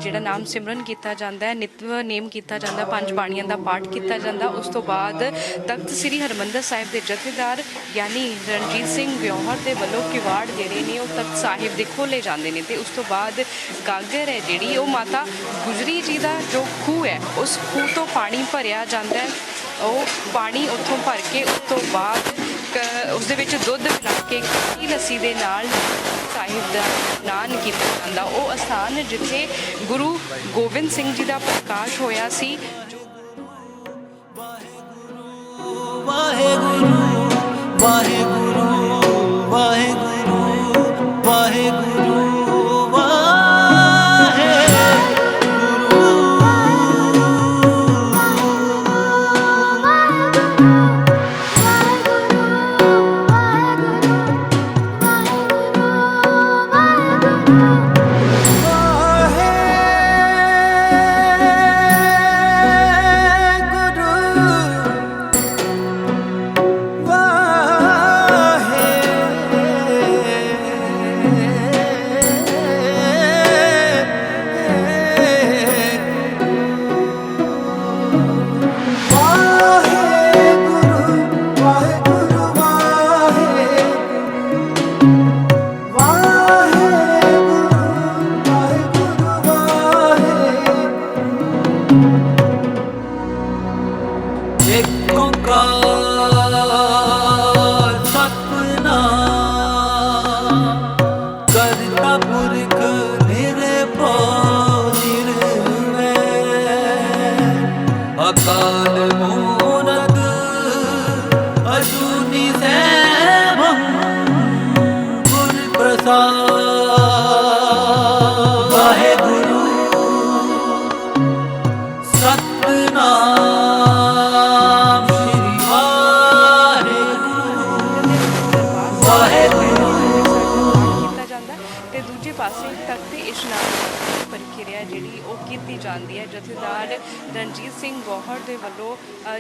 ਜਿਹੜਾ ਨਾਮ ਸਿਮਰਨ ਕੀਤਾ ਜਾਂਦਾ ਹੈ, ਨਿਤਨੇਮ ਕੀਤਾ ਜਾਂਦਾ, ਪੰਜ ਬਾਣੀਆਂ ਦਾ ਪਾਠ ਕੀਤਾ ਜਾਂਦਾ। ਉਸ ਤੋਂ ਬਾਅਦ ਤਖਤ ਸ੍ਰੀ ਹਰਿਮੰਦਰ ਸਾਹਿਬ ਦੇ ਜਥੇਦਾਰ ਯਾਨੀ ਰਣਜੀਤ ਸਿੰਘ ਵਿਓਹਰ ਦੇ ਵੱਲੋਂ ਕਿਵਾੜ ਜਿਹੜੇ ਨੇ ਉਹ ਤਖਤ ਸਾਹਿਬ ਦੇ ਖੋਲ੍ਹੇ ਜਾਂਦੇ ਨੇ ਅਤੇ ਉਸ ਤੋਂ ਬਾਅਦ ਗਾਗਰ ਹੈ ਜਿਹੜੀ ਉਹ ਮਾਤਾ ਗੁਜਰੀ ਜੀ ਦਾ ਜੋ ਖੂਹ ਹੈ ਉਸ ਖੂਹ ਤੋਂ ਪਾਣੀ ਭਰਿਆ ਜਾਂਦਾ ਹੈ। ਉਹ ਪਾਣੀ ਉੱਥੋਂ ਭਰ ਕੇ ਉਸ ਤੋਂ ਬਾਅਦ ਉਸ ਦੇ ਵਿੱਚ ਦੁੱਧ ਮਿਲਾ ਕੇ ਕੱਚੀ ਲੱਸੀ ਦੇ ਨਾਲ ਸਾਹਿਬ ਦਾ ਇਸ਼ਨਾਨ ਕੀਤਾ ਜਾਂਦਾ। ਉਹ ਅਸਥਾਨ ਜਿੱਥੇ ਗੁਰੂ ਗੋਬਿੰਦ ਸਿੰਘ ਜੀ ਦਾ ਪ੍ਰਕਾਸ਼ ਹੋਇਆ ਸੀ। ਵਾਹਿਗੁਰੂ ਵਾਹਿਗੁਰੂ ਵਾਹਿਗੁਰੂ ਵਾਹਿਗੁਰੂ ਅਕਾਲ ਮੂਰਤ ਅਜੂਨੀ ਸੈਭੰ ਗੁਰ ਪ੍ਰਸਾਦ। ਵਾਹਿਗੁਰੂ ਸਤਿਨਾਮ ਸ਼੍ਰੀ ਵਾਹਿਗੁਰੂ ਵਾਹਿਗੁਰੂ ਕੀਤਾ ਜਾਂਦਾ ਤੇ ਦੂਜੇ ਪਾਸੇ ਤਖਤ ਇਸ਼ਨਾਨ ਪ੍ਰਕਿਰਿਆ ਜਿਹੜੀ ਉਹ ਕੀਤੀ ਜਾਂਦੀ ਹੈ। ਜਥੇਦਾਰ ਰਣਜੀਤ ਸਿੰਘ ਗੌਹਰ ਦੇ ਵੱਲੋਂ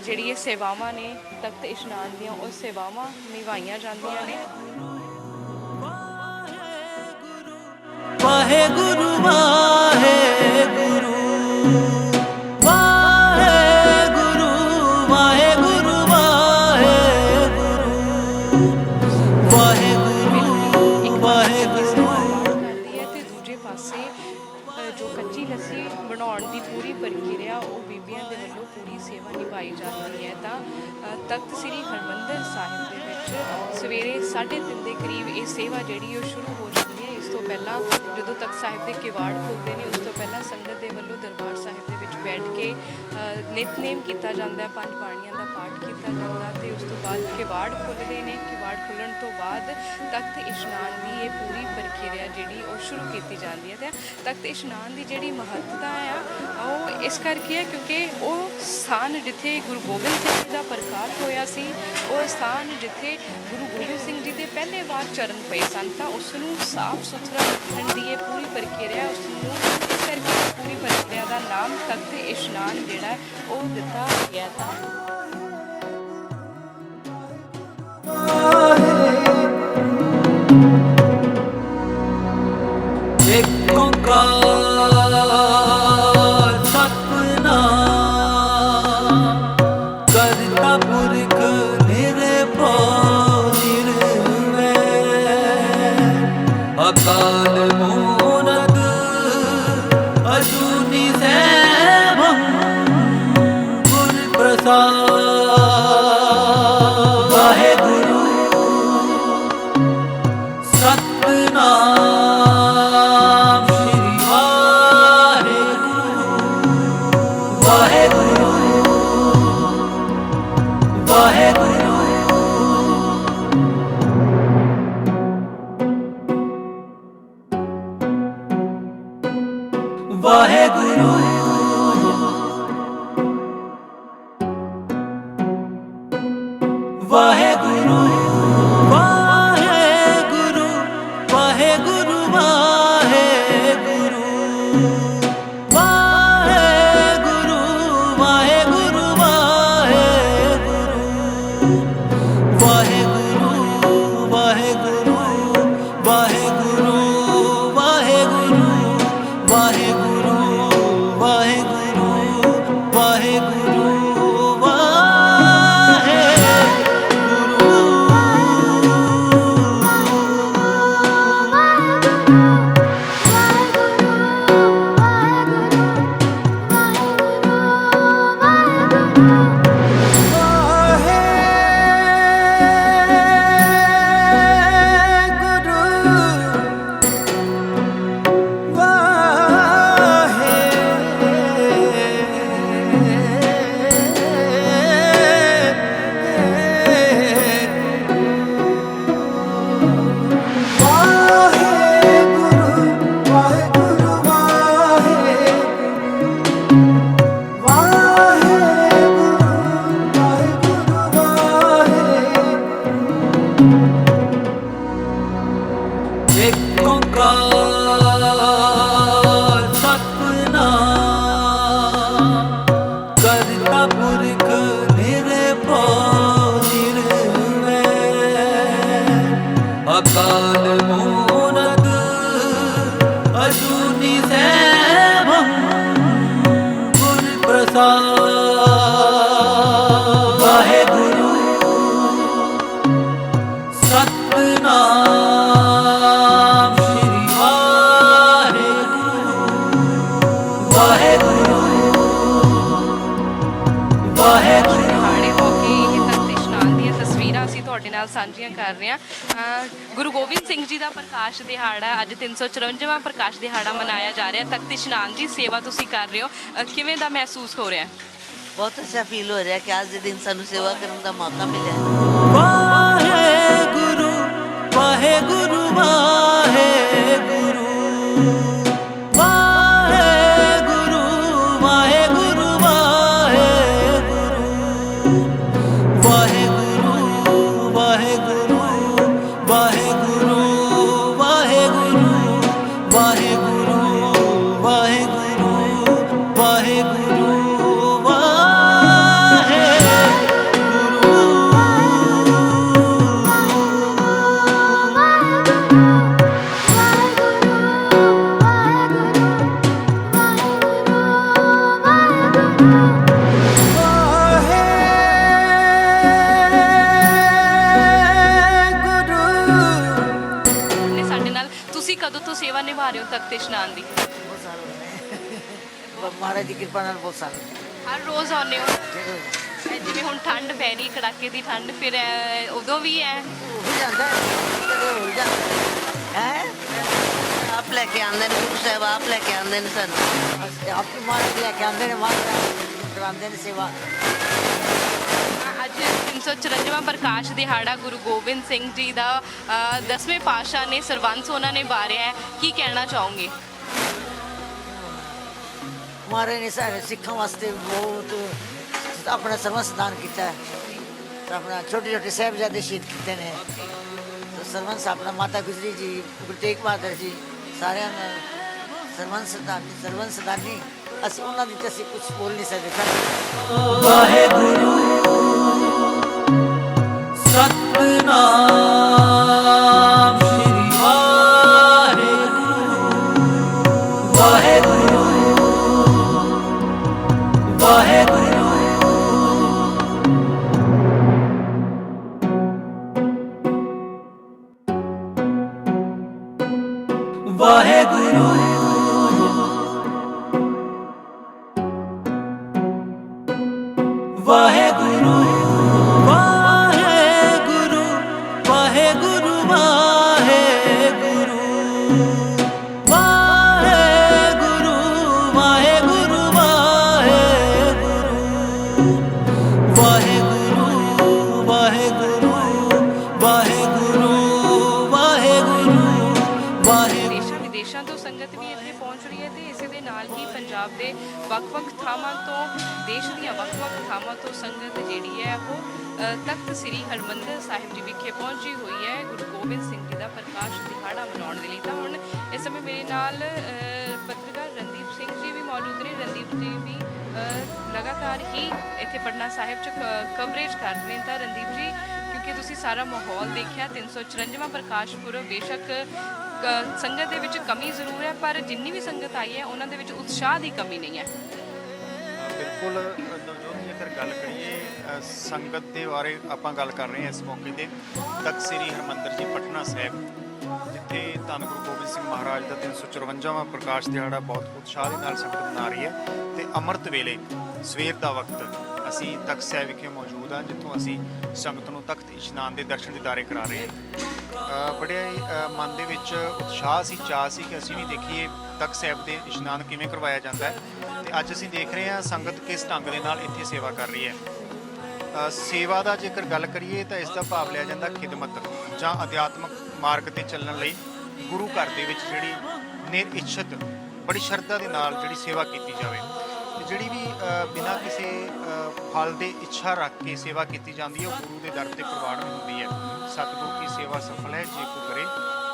ਜਿਹੜੀ ਇਹ ਸੇਵਾਵਾਂ ਨੇ ਤਖਤ ਇਸ਼ਨਾਨ ਦੀਆਂ ਉਹ ਸੇਵਾਵਾਂ ਨਿਭਾਈਆਂ ਜਾਂਦੀਆਂ ਨੇ। ਵਾਹਿਗੁਰੂ ਵਾਹਿਗੁਰੂ ਵਾਹਿਗੁਰੂ ਵਾਹਿਗੁਰੂ ਵਾਹਿਗੁਰੂ ਵਾਹਿਗੁਰੂ ਕਰਦੀ ਹੈ ਤੇ ਦੂਜੇ ਪਾਸੇ ਜੋ ਕੱਚੀ ਲੱਸੀ ਬਣਾਉਣ ਦੀ ਪੂਰੀ ਪ੍ਰਕਿਰਿਆ ਉਹ ਬੀਬੀਆਂ ਦੇ ਵੱਲੋਂ ਪੂਰੀ ਸੇਵਾ ਨਿਭਾਈ ਜਾਂਦੀ ਹੈ। ਤਾਂ ਤਖਤ ਸ੍ਰੀ ਹਰਿਮੰਦਰ ਸਾਹਿਬ ਦੇ ਵਿੱਚ ਸਵੇਰੇ 3:30 ਦੇ ਕਰੀਬ ਇਹ ਸੇਵਾ ਜਿਹੜੀ ਉਹ ਸ਼ੁਰੂ ਹੋ ਜਾਂਦੀ ਹੈ। ਇਸ ਤੋਂ ਪਹਿਲਾਂ ਜਦੋਂ ਤਖਤ ਸਾਹਿਬ ਦੇ ਕਿਵਾੜ ਖੁੱਲ੍ਹਦੇ ਨੇ ਉਸ ਤੋਂ ਪਹਿਲਾਂ ਸੰਗਤ ਦੇ ਵੱਲੋਂ ਦਰਬਾਰ ਸਾਹਿਬ ਦੇ ਵਿੱਚ ਬੈਠ ਕੇ ਨਿਤਨੇਮ ਕੀਤਾ ਜਾਂਦਾ, ਪੰਜ ਬਾਣੀਆਂ ਦਾ ਪਾਠ ਕੀਤਾ ਜਾਂਦਾ ਅਤੇ ਉਸ ਤੋਂ ਬਾਅਦ ਕਿਵਾੜ ਖੁੱਲ੍ਹਦੇ ਨੇ। ਕਿਵਾੜ ਖੁੱਲ੍ਹਣ ਤੋਂ ਬਾਅਦ ਤਖਤ ਇਸ਼ਨਾਨ ਦੀ ਇਹ ਪੂਰੀ ਪ੍ਰਕਿਰਿਆ ਜਿਹੜੀ ਉਹ ਸ਼ੁਰੂ ਕੀਤੀ ਜਾਂਦੀ ਹੈ। ਅਤੇ ਤਖਤ ਇਸ਼ਨਾਨ ਦੀ ਜਿਹੜੀ ਮਹੱਤਤਾ ਆ ਉਹ ਇਸ ਕਰਕੇ ਹੈ ਕਿਉਂਕਿ ਉਹ ਸਥਾਨ ਜਿੱਥੇ ਗੁਰੂ ਗੋਬਿੰਦ ਸਿੰਘ ਜੀ ਦਾ ਪ੍ਰਕਾਸ਼ ਹੋਇਆ ਸੀ, ਉਹ ਸਥਾਨ ਜਿੱਥੇ ਗੁਰੂ ਗੋਬਿੰਦ ਸਿੰਘ ਜੀ ਦੇ ਪਹਿਲੇ ਵਾਰ ਚਰਨ ਪਏ ਸਨ, ਤਾਂ ਉਸ ਨੂੰ ਸਾਫ਼ ਸੁਥਰਾ ਰੱਖਣ ਦੀ ਇਹ ਪੂਰੀ ਪ੍ਰਕਿਰਿਆ ਉਸ ਨੂੰ ਇਸ ਕਰਕੇ ਪੂਰੀ ਪ੍ਰਕਿਰਿਆ ਦਾ ਨਾਮ ਤਖਤ ਇਸ਼ਨਾਨ ਜਿਹੜਾ ਉਹ ਦਿੱਤਾ ਗਿਆ। ਤਾਂ ਇੱਕ ਓਂਕਾਰ ਸਤਿਨਾਮ ਕਰਤਾ ਪੁਰਖ ਨਿਰਭਉ ਨਿਰਵੈਰ ਅਕਾਲ ਮੂਰਤ ਅਜੂਨੀ ਸੈਭੰ ਗੁਰ ਪ੍ਰਸਾਦ। ਵਾਹਿਗੁਰੂ ਸਤਿਨਾਮ ਸ਼੍ਰੀ ਵਾਹਿਗੁਰੂ ਵਾਹਿਗੁਰੂ ਵਾਹਿਗੁਰੂ ਵਾਹਿਗੁਰੂ ਵਾਹਿਗੁਰੂ ਵਾਹਿਗੁਰੂ ਵਾਹਿਗੁਰੂ ਵਾਹਿਗੁਰੂ ਵਾਹਿਗੁਰੂ ਵਾਹਿਗੁਰੂ ਵਾਹਿਗੁਰੂ ਵਾਹਿਗੁਰੂ ਵਾਹਿਗੁਰੂ ਵਾਹਿਗੁਰੂ ਵਾਹਿਗੁਰੂ ਵਾਹਿਗੁਰੂ ਸਤਨਾਮ ਕਰਤਾ ਪੁਰਖ ਨਿਰਭਉ ਨਿਰਵੈਰ ਅਕਾਲ ਮੂਰਤ ਅਜੂਨੀ ਸੈਭੰ ਗੁਰ ਪ੍ਰਸਾਦ ਵਾਹਿਗੁਰੂ ਸਤਨਾਮ ਸ਼੍ਰੀ ਵਾਹਿਗੁਰੂ ਵਾਹਿਗੁਰੂ ਵਾਹਿਗੁਰੂ ਦਿਹਾੜੇ ਮੌਕੇ ਇਹ ਤਖਤ ਇਸ਼ਨਾਨ ਦੀਆਂ ਤਸਵੀਰਾਂ ਅਸੀਂ ਤੁਹਾਡੇ ਨਾਲ ਸਾਂਝੀਆਂ ਕਰ ਰਹੇ ਹਾਂ। ਗੁਰੂ ਗੋਬਿੰਦ ਸਿੰਘ ਜੀ ਦਾ ਪ੍ਰਕਾਸ਼ ਦਿਹਾੜਾ ਅੱਜ 354ਵਾਂ ਪ੍ਰਕਾਸ਼ ਦਿਹਾੜਾ ਮਨਾਇਆ ਜਾ ਰਿਹਾ। ਤਖਤ ਇਸ਼ਨਾਨ ਦੀ ਸੇਵਾ ਤੁਸੀਂ ਕਰ ਰਹੇ ਹੋ, ਕਿਵੇਂ ਦਾ ਮਹਿਸੂਸ ਹੋ ਰਿਹਾ? ਬਹੁਤ ਅੱਛਾ ਫੀਲ ਹੋ ਰਿਹਾ ਕਿ ਅੱਜ ਦੇ ਦਿਨ ਸਾਨੂੰ ਸੇਵਾ ਕਰਨ ਦਾ ਮੌਕਾ ਮਿਲਿਆ। ਵਾਹਿਗੁਰੂ ਵਾਹਿਗੁਰੂ ਵਾਹਿਗੁਰੂ ਵਾਹਿਗੁਰੂ ਵਾਹਿਗੁਰੂ ਵਾਹਿਗੁਰੂ ਵਾਹਿਗੁਰੂ ਵਾਹਿਗੁਰੂ ਵਾਹਿਗੁਰੂ ਵਾਹਿਗੁਰੂ ਵਾਹਿਗੁਰੂ ਵਾਹਿਗੁਰੂ ਨੇ ਸਾਡੇ ਨਾਲ ਤੁਸੀਂ ਕਦੋਂ ਤੋਂ ਸੇਵਾ ਨਿਭਾ ਰਹੇ ਹੋ ਤਖਤ ਇਸ਼ਨਾਨ ਦੀ? ਬਹੁਤ ਸਾਲ ਹੋ ਗਏ ਮਹਾਰਾਜ ਦੀ ਕਿਰਪਾ ਨਾਲ ਬਹੁਤ ਸਾਲ ਹੋ ਗਏ। ਹਰ ਰੋਜ਼ ਆਉਂਦੇ ਹੋ? ਜਦੋਂ ਜਿਵੇਂ ਹੁਣ ਠੰਡ ਪੈ ਰਹੀ, ਕੜਾਕੇ ਦੀ ਠੰਡ, ਫਿਰ ਉਦੋਂ ਵੀ ਹੈ? ਹੋ ਜਾਂਦਾ ਕਦੇ ਹੋ ਜਾਂਦਾ ਹੈ। ਆਪ ਲੈ ਕੇ ਆਉਂਦੇ ਨੇ ਗੁਰੂ ਸਾਹਿਬ, ਆਪ ਲੈ ਕੇ ਆਉਂਦੇ ਨੇ ਸਾਨੂੰ, ਆਪਣੀ ਮਹਾਰਾਜ ਲੈ ਕੇ ਆਉਂਦੇ ਨੇ, ਮਹਾਰਾਜ ਕਰਾਉਂਦੇ ਨੇ ਸੇਵਾ। ਅੱਜ 354ਵਾਂ ਪ੍ਰਕਾਸ਼ ਦਿਹਾੜਾ ਗੁਰੂ ਗੋਬਿੰਦ ਸਿੰਘ ਜੀ ਦਾ 10ਵੇਂ ਪਾਤਸ਼ਾਹ ਨੇ ਸਰਬੰਸ ਉਹਨਾਂ ਨੇ ਵਾਰਿਆ ਹੈ, ਕੀ ਕਹਿਣਾ ਚਾਹੋਗੇ? ਮਹਾਰਾਜ ਨੇ ਸਾਰੇ ਸਿੱਖਾਂ ਵਾਸਤੇ ਬਹੁਤ ਆਪਣਾ ਸਰਵੰਸ ਦਾਨ ਕੀਤਾ ਹੈ। ਤਾਂ ਆਪਣਾ ਛੋਟੇ ਛੋਟੇ ਸਾਹਿਬਜ਼ਾਦੇ ਸ਼ਹੀਦ ਕੀਤੇ ਨੇ। ਤਾਂ ਸਰਵੰਸ ਆਪਣਾ ਮਾਤਾ ਗੁਜਰੀ ਜੀ, ਗੁਰੂ ਤੇਗ ਬਹਾਦਰ ਜੀ, ਸਾਰਿਆਂ ਨੇ ਸਰਵੰਸ ਦਾਨੀ। ਅਸੀਂ ਉਹਨਾਂ ਦੀ ਤਾਂ ਅਸੀਂ ਕੁਝ ਬੋਲ ਨਹੀਂ ਸਕਦੇ। ਵਾਹਿਗੁਰੂ ਸਤਨਾਮ ਸ਼੍ਰੀ ਵਾਹਿਗੁਰੂ ਵਾਹਿਗੁਰੂ ਵਾਹਿਗੁਰੂ ਵਾਹਿਗੁਰੂ ਵਾਹਿਗੁਰੂ ਵਾਹਿਗੁਰੂ ਵਾਹਿਗੁਰੂ ਵਾਹਿਗੁਰੂ ਵਾਹਿਗੁਰੂ ਵਾਹਿਗੁਰੂ ਵਾਹਿਗੁਰੂ ਵਾਹਿਗੁਰੂ ਵਾਹਿਗੁਰੂ ਵਾਹਿਗੁਰੂ ਦੇਸ਼ਾਂ ਵਿਦੇਸ਼ਾਂ ਤੋਂ ਸੰਗਤ ਵੀ ਇੱਥੇ ਪਹੁੰਚ ਰਹੀ ਹੈ ਤੇ ਇਸੇ ਦੇ ਨਾਲ ਹੀ ਪੰਜਾਬ ਦੇ ਵੱਖ-ਵੱਖ ਥਾਵਾਂ ਤੋਂ, ਦੇਸ਼ ਦੀਆਂ ਵੱਖ-ਵੱਖ ਥਾਵਾਂ ਤੋਂ ਸੰਗਤ ਜਿਹੜੀ ਹੈ ਉਹ ਤਖਤ ਸ੍ਰੀ ਹਰਿਮੰਦਰ ਸਾਹਿਬ ਜੀ ਵਿਖੇ ਪਹੁੰਚੀ ਹੋਈ ਹੈ ਗੁਰੂ ਗੋਬਿੰਦ ਸਿੰਘ ਜੀ ਦਾ ਪ੍ਰਕਾਸ਼ ਦਿਹਾੜਾ ਮਨਾਉਣ ਦੇ ਲਈ। ਤਾਂ ਹੁਣ ਇਸ ਸਮੇਂ ਮੇਰੇ ਨਾਲ ਪੱਤਰਕਾਰ ਰਣਦੀਪ ਸਿੰਘ ਜੀ ਵੀ ਮੌਜੂਦ ਨੇ। ਰਣਦੀਪ ਜੀ ਵੀ ਲਗਾਤਾਰ ਹੀ ਇੱਥੇ ਪਟਨਾ ਸਾਹਿਬ 'ਚ ਕਵਰੇਜ ਕਰ ਰਹੇ ਨੇ। ਤਾਂ ਰਣਦੀਪ ਜੀ, ਕਿਉਂਕਿ ਤੁਸੀਂ ਸਾਰਾ ਮਾਹੌਲ ਦੇਖਿਆ, 354ਵਾਂ ਪ੍ਰਕਾਸ਼ ਪੁਰਬ ਬੇਸ਼ੱਕ ਸੰਗਤ ਦੇ ਵਿੱਚ ਕਮੀ ਜ਼ਰੂਰ ਹੈ, ਪਰ ਜਿੰਨੀ ਵੀ ਸੰਗਤ ਆਈ ਹੈ ਉਹਨਾਂ ਦੇ ਵਿੱਚ ਉਤਸ਼ਾਹ ਦੀ ਕਮੀ ਨਹੀਂ ਹੈ। ਬਿਲਕੁਲ ਨਵਜੋਤ, ਜੇਕਰ ਗੱਲ ਕਰੀਏ ਸੰਗਤ ਦੇ ਬਾਰੇ ਆਪਾਂ ਗੱਲ ਕਰ ਰਹੇ ਹਾਂ ਇਸ ਮੌਕੇ ਤੇ ਤਖਤ ਸ੍ਰੀ ਹਰਿਮੰਦਰ ਜੀ ਪਟਨਾ ਸਾਹਿਬ, ਜਿੱਥੇ ਧੰਨ ਗੁਰੂ ਗੋਬਿੰਦ ਸਿੰਘ ਮਹਾਰਾਜ ਦਾ 354ਵਾਂ ਪ੍ਰਕਾਸ਼ ਦਿਹਾੜਾ ਬਹੁਤ ਉਤਸ਼ਾਹ ਦੇ ਨਾਲ ਸੰਗਤ ਮਨਾ ਰਹੀ ਹੈ। ਤੇ ਅੰਮ੍ਰਿਤ ਵੇਲੇ ਸਵੇਰ ਦਾ ਵਕਤ ਅਸੀਂ ਤਖਤ ਸਾਹਿਬ ਵਿਖੇ ਮੌਜੂਦ ਹਾਂ, ਜਿੱਥੋਂ ਅਸੀਂ ਸੰਗਤ ਨੂੰ ਤਖਤ ਇਸ਼ਨਾਨ ਦੇ ਦਰਸ਼ਨ ਦੀਦਾਰੇ ਕਰਾ ਰਹੇ ਹਾਂ। ਬੜੇ ਮਨ ਦੇ ਵਿੱਚ ਉਤਸ਼ਾਹ ਸੀ, ਚਾਅ ਸੀ ਕਿ ਅਸੀਂ ਵੀ ਦੇਖੀਏ ਤਖਤ ਸਾਹਿਬ ਦੇ ਇਸ਼ਨਾਨ ਕਿਵੇਂ ਕਰਵਾਇਆ ਜਾਂਦਾ ਹੈ। ਤੇ ਅੱਜ ਅਸੀਂ ਦੇਖ ਰਹੇ ਹਾਂ ਸੰਗਤ ਕਿਸ ਢੰਗ ਦੇ ਨਾਲ ਇੱਥੇ ਸੇਵਾ ਕਰ ਰਹੀ ਹੈ। ਸੇਵਾ ਦਾ ਜੇਕਰ ਗੱਲ ਕਰੀਏ ਤਾਂ ਇਸ ਦਾ ਭਾਵ ਲਿਆ ਜਾਂਦਾ ਖਿਦਮਤ ਜਾਂ ਅਧਿਆਤਮਕ ਮਾਰਗ ਤੇ ਚੱਲਣ ਲਈ ਗੁਰੂ ਘਰ ਦੇ ਵਿੱਚ ਜਿਹੜੀ ਨਿਰਇੱਛਤ ਬੜੀ ਸ਼ਰਧਾ ਦੇ ਨਾਲ ਜਿਹੜੀ ਸੇਵਾ ਕੀਤੀ ਜਾਵੇ। ਤੇ ਜਿਹੜੀ ਵੀ ਬਿਨਾਂ ਕਿਸੇ ਫਲ ਦੇ ਇੱਛਾ ਰੱਖ ਕੇ ਸੇਵਾ ਕੀਤੀ ਜਾਂਦੀ ਹੈ ਉਹ ਗੁਰੂ ਦੇ ਦਰ ਤੇ ਪ੍ਰਵਾਨ ਹੁੰਦੀ ਹੈ। ਸਤਿਗੁਰੂ ਕੀ ਸੇਵਾ ਸਫਲ ਹੈ ਜੇ ਕੋ ਕਰੇ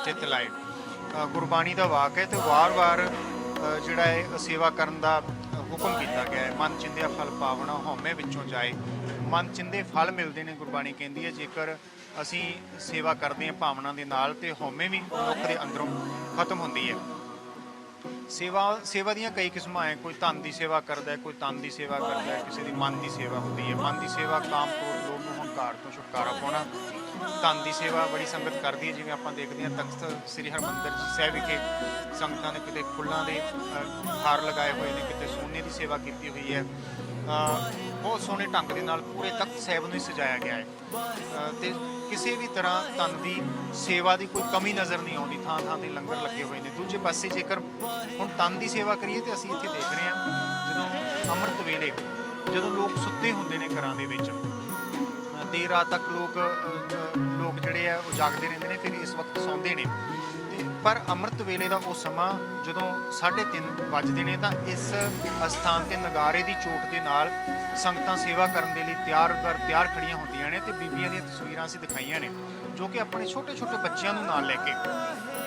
ਚਿਤ ਲਾਏ, ਗੁਰਬਾਣੀ ਦਾ ਵਾਕ ਹੈ। ਤੇ ਵਾਰ-ਵਾਰ ਜਿਹੜਾ ਹੈ ਸੇਵਾ ਕਰਨ ਦਾ ਹੁਕਮ ਕੀਤਾ ਗਿਆ ਹੈ। ਮਨ ਚਿੰਦਿਆ ਫਲ ਪਾਵਣਾ, ਹਉਮੈ ਵਿੱਚੋਂ ਜਾਏ। ਮਨ ਚਿੰਦੇ ਫਲ ਮਿਲਦੇ ਨੇ, ਗੁਰਬਾਣੀ ਕਹਿੰਦੀ ਹੈ। ਜੇਕਰ ਅਸੀਂ ਸੇਵਾ ਕਰਦੇ ਹਾਂ ਭਾਵਨਾ ਦੇ ਨਾਲ, ਤੇ ਹਉਮੈ ਵੀ ਮਨੁੱਖ ਦੇ ਅੰਦਰੋਂ ਖਤਮ ਹੁੰਦੀ ਹੈ। ਸੇਵਾ ਦੀਆਂ ਕਈ ਕਿਸਮਾਂ ਹੈ। ਕੋਈ ਧਨ ਦੀ ਸੇਵਾ ਕਰਦਾ ਹੈ, ਕੋਈ ਤਨ ਦੀ ਸੇਵਾ ਕਰਦਾ ਹੈ, ਕਿਸੇ ਦੀ ਮਨ ਦੀ ਸੇਵਾ ਹੁੰਦੀ ਹੈ। ਮਨ ਦੀ ਸੇਵਾ ਕਾਮ, ਕ੍ਰੋਧ, ਲੋਭ, ਹੰਕਾਰ ਤੋਂ ਛੁਟਕਾਰਾ ਪਾਉਣਾ। ਧਨ ਦੀ ਸੇਵਾ ਬੜੀ ਸੰਗਤ ਕਰਦੀ ਹੈ, ਜਿਵੇਂ ਆਪਾਂ ਦੇਖਦੇ ਹਾਂ ਤਖਤ ਸ੍ਰੀ ਹਰਿਮੰਦਰ ਸਾਹਿਬ ਵਿਖੇ ਸੰਗਤਾਂ ਨੇ ਕਿਤੇ ਫੁੱਲਾਂ ਦੇ ਹਾਰ ਲਗਾਏ ਹੋਏ ਨੇ, ਕਿਤੇ ਸੋਨੇ ਦੀ ਸੇਵਾ ਕੀਤੀ ਹੋਈ ਹੈ। ਬਹੁਤ ਸੋਹਣੇ ਢੰਗ ਦੇ ਨਾਲ ਪੂਰੇ ਤਖਤ ਸਾਹਿਬ ਨੂੰ ਸਜਾਇਆ ਗਿਆ ਹੈ, ਤੇ ਕਿਸੇ ਵੀ ਤਰ੍ਹਾਂ ਧਨ ਦੀ ਸੇਵਾ ਦੀ ਕੋਈ ਕਮੀ ਨਜ਼ਰ ਨਹੀਂ ਆਉਂਦੀ। ਥਾਂ ਥਾਂ ਤੇ ਲੰਗਰ ਲੱਗੇ ਹੋਏ ਨੇ। ਦੂਜੇ ਪਾਸੇ ਜੇਕਰ ਹੁਣ ਧਨ ਦੀ ਸੇਵਾ ਕਰੀਏ, ਤੇ ਅਸੀਂ ਇੱਥੇ ਦੇਖ ਰਹੇ ਹਾਂ ਜਦੋਂ ਅੰਮ੍ਰਿਤ ਵੇਲੇ, ਜਦੋਂ ਲੋਕ ਸੁੱਤੇ ਹੁੰਦੇ ਨੇ ਘਰਾਂ ਦੇ ਵਿੱਚ, ਦੇਰ ਰਾਤ ਤੱਕ ਲੋਕ ਜਿਹੜੇ ਆ ਉਹ ਜਾਗਦੇ ਰਹਿੰਦੇ ਨੇ, ਫਿਰ ਇਸ ਵਕਤ ਸੌਂਦੇ ਨੇ। ਤੇ ਪਰ ਅੰਮ੍ਰਿਤ ਵੇਲੇ ਦਾ ਉਹ ਸਮਾਂ ਜਦੋਂ 3:30 ਵੱਜਦੇ ਨੇ, ਤਾਂ ਇਸ ਅਸਥਾਨ ਤੇ ਨਗਾਰੇ ਦੀ ਚੋਟ ਦੇ ਨਾਲ ਸੰਗਤਾਂ ਸੇਵਾ ਕਰਨ ਦੇ ਲਈ ਤਿਆਰ ਖੜੀਆਂ ਹੁੰਦੀਆਂ ਨੇ। ਤੇ ਬੀਬੀਆਂ ਦੀਆਂ ਤਸਵੀਰਾਂ ਅਸੀਂ ਦਿਖਾਈਆਂ ਨੇ, ਜੋ ਕਿ ਆਪਣੇ ਛੋਟੇ ਛੋਟੇ ਬੱਚਿਆਂ ਨੂੰ ਨਾਲ ਲੈ ਕੇ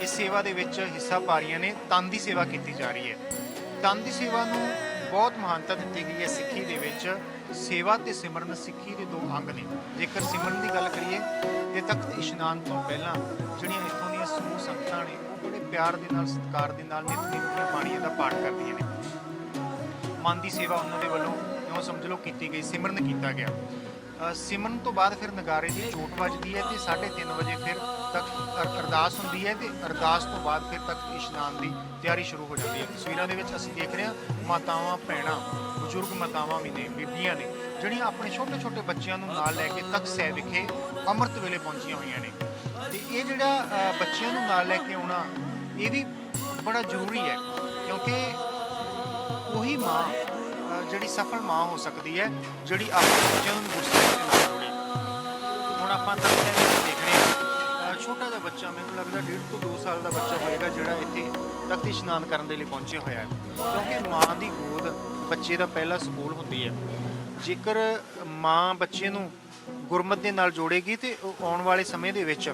ਇਸ ਸੇਵਾ ਦੇ ਵਿੱਚ ਹਿੱਸਾ ਪਾ ਰਹੀਆਂ ਨੇ। ਤਨ ਦੀ ਸੇਵਾ ਕੀਤੀ ਜਾ ਰਹੀ ਹੈ। ਤਨ ਦੀ ਸੇਵਾ ਨੂੰ ਬਹੁਤ ਮਹਾਨਤਾ ਦਿੱਤੀ ਗਈ ਹੈ ਸਿੱਖੀ ਦੇ ਵਿੱਚ। ਸੇਵਾ ਤੇ ਸਿਮਰਨ ਸਿੱਖੀ ਦੇ ਦੋ ਅੰਗ ਨੇ। ਜੇਕਰ ਸਿਮਰਨ ਦੀ ਗੱਲ ਕਰੀਏ, ਤੇ ਤਖਤ ਇਸ਼ਨਾਨ ਤੋਂ ਪਹਿਲਾਂ ਜਿਹੜੀਆਂ ਇੱਥੋਂ ਦੀਆਂ ਸਮੂਹ ਸੰਗਤਾਂ ਨੇ, ਉਹ ਬੜੇ ਪਿਆਰ ਦੇ ਨਾਲ, ਸਤਿਕਾਰ ਦੇ ਨਾਲ ਨਿਤਨੇਮ ਦੀਆਂ ਬਾਣੀਆਂ ਦਾ ਪਾਠ ਕਰਦੀਆਂ ਨੇ। ਮਨ ਦੀ ਸੇਵਾ ਉਹਨਾਂ ਦੇ ਵੱਲੋਂ ਇਉਂ ਸਮਝ ਲਓ ਕੀਤੀ ਗਈ, ਸਿਮਰਨ ਕੀਤਾ ਗਿਆ। ਸਿਮਰਨ ਤੋਂ ਬਾਅਦ ਫਿਰ ਨਗਾਰੇ ਦੀ ਚੋਟ ਵੱਜਦੀ ਹੈ, ਤੇ 3:30 ਵਜੇ ਫਿਰ ਤਖਤ ਅਰਦਾਸ ਹੁੰਦੀ ਹੈ, ਤੇ ਅਰਦਾਸ ਤੋਂ ਬਾਅਦ ਫਿਰ ਤਖਤ ਇਸ਼ਨਾਨ ਦੀ ਤਿਆਰੀ ਸ਼ੁਰੂ ਹੋ ਜਾਂਦੀ ਹੈ। ਤਸਵੀਰਾਂ ਦੇ ਵਿੱਚ ਅਸੀਂ ਦੇਖ ਰਹੇ ਹਾਂ ਮਾਤਾਵਾਂ, ਭੈਣਾਂ, ਬਜ਼ੁਰਗ ਮਾਤਾਵਾਂ ਵੀ ਨੇ, ਬੀਬੀਆਂ ਨੇ, ਜਿਹੜੀਆਂ ਆਪਣੇ ਛੋਟੇ ਛੋਟੇ ਬੱਚਿਆਂ ਨੂੰ ਨਾਲ ਲੈ ਕੇ ਤਖਤ ਸਾਹਿਬ ਵਿਖੇ ਅੰਮ੍ਰਿਤ ਵੇਲੇ ਪਹੁੰਚੀਆਂ ਹੋਈਆਂ ਨੇ। ਤੇ ਇਹ ਜਿਹੜਾ ਬੱਚਿਆਂ ਨੂੰ ਨਾਲ ਲੈ ਕੇ ਆਉਣਾ, ਇਹ ਵੀ ਬੜਾ ਜ਼ਰੂਰੀ ਹੈ, ਕਿਉਂਕਿ ਉਹੀ ਮਾਂ ਜਿਹੜੀ ਸਫਲ ਮਾਂ ਹੋ ਸਕਦੀ ਹੈ, ਜਿਹੜੀ ਆਪਣੇ ਬੱਚਿਆਂ ਨੂੰ ਗੁਰਸਿੱਖੀ ਦੇ ਨਾਲ ਜੋੜੇ। ਹੁਣ ਆਪਾਂ ਤਖਤ ਸਾਹਿਬ ਵਿੱਚ ਦੇਖ ਰਹੇ ਹਾਂ ਛੋਟਾ ਜਿਹਾ ਬੱਚਾ, ਮੈਨੂੰ ਲੱਗਦਾ 1.5 ਤੋਂ 2 ਸਾਲ ਦਾ ਬੱਚਾ ਹੋਏਗਾ, ਜਿਹੜਾ ਇੱਥੇ ਤਖਤ ਇਸ਼ਨਾਨ ਕਰਨ ਦੇ ਲਈ ਪਹੁੰਚਿਆ ਹੋਇਆ ਹੈ। ਕਿਉਂਕਿ ਮਾਂ ਦੀ ਗੋਦ ਬੱਚੇ ਦਾ ਪਹਿਲਾ ਸਕੂਲ ਹੁੰਦੀ ਹੈ। ਜੇਕਰ ਮਾਂ ਬੱਚੇ ਨੂੰ ਗੁਰਮਤ ਦੇ ਨਾਲ ਜੋੜੇਗੀ, ਤੇ ਉਹ ਆਉਣ ਵਾਲੇ ਸਮੇਂ ਦੇ ਵਿੱਚ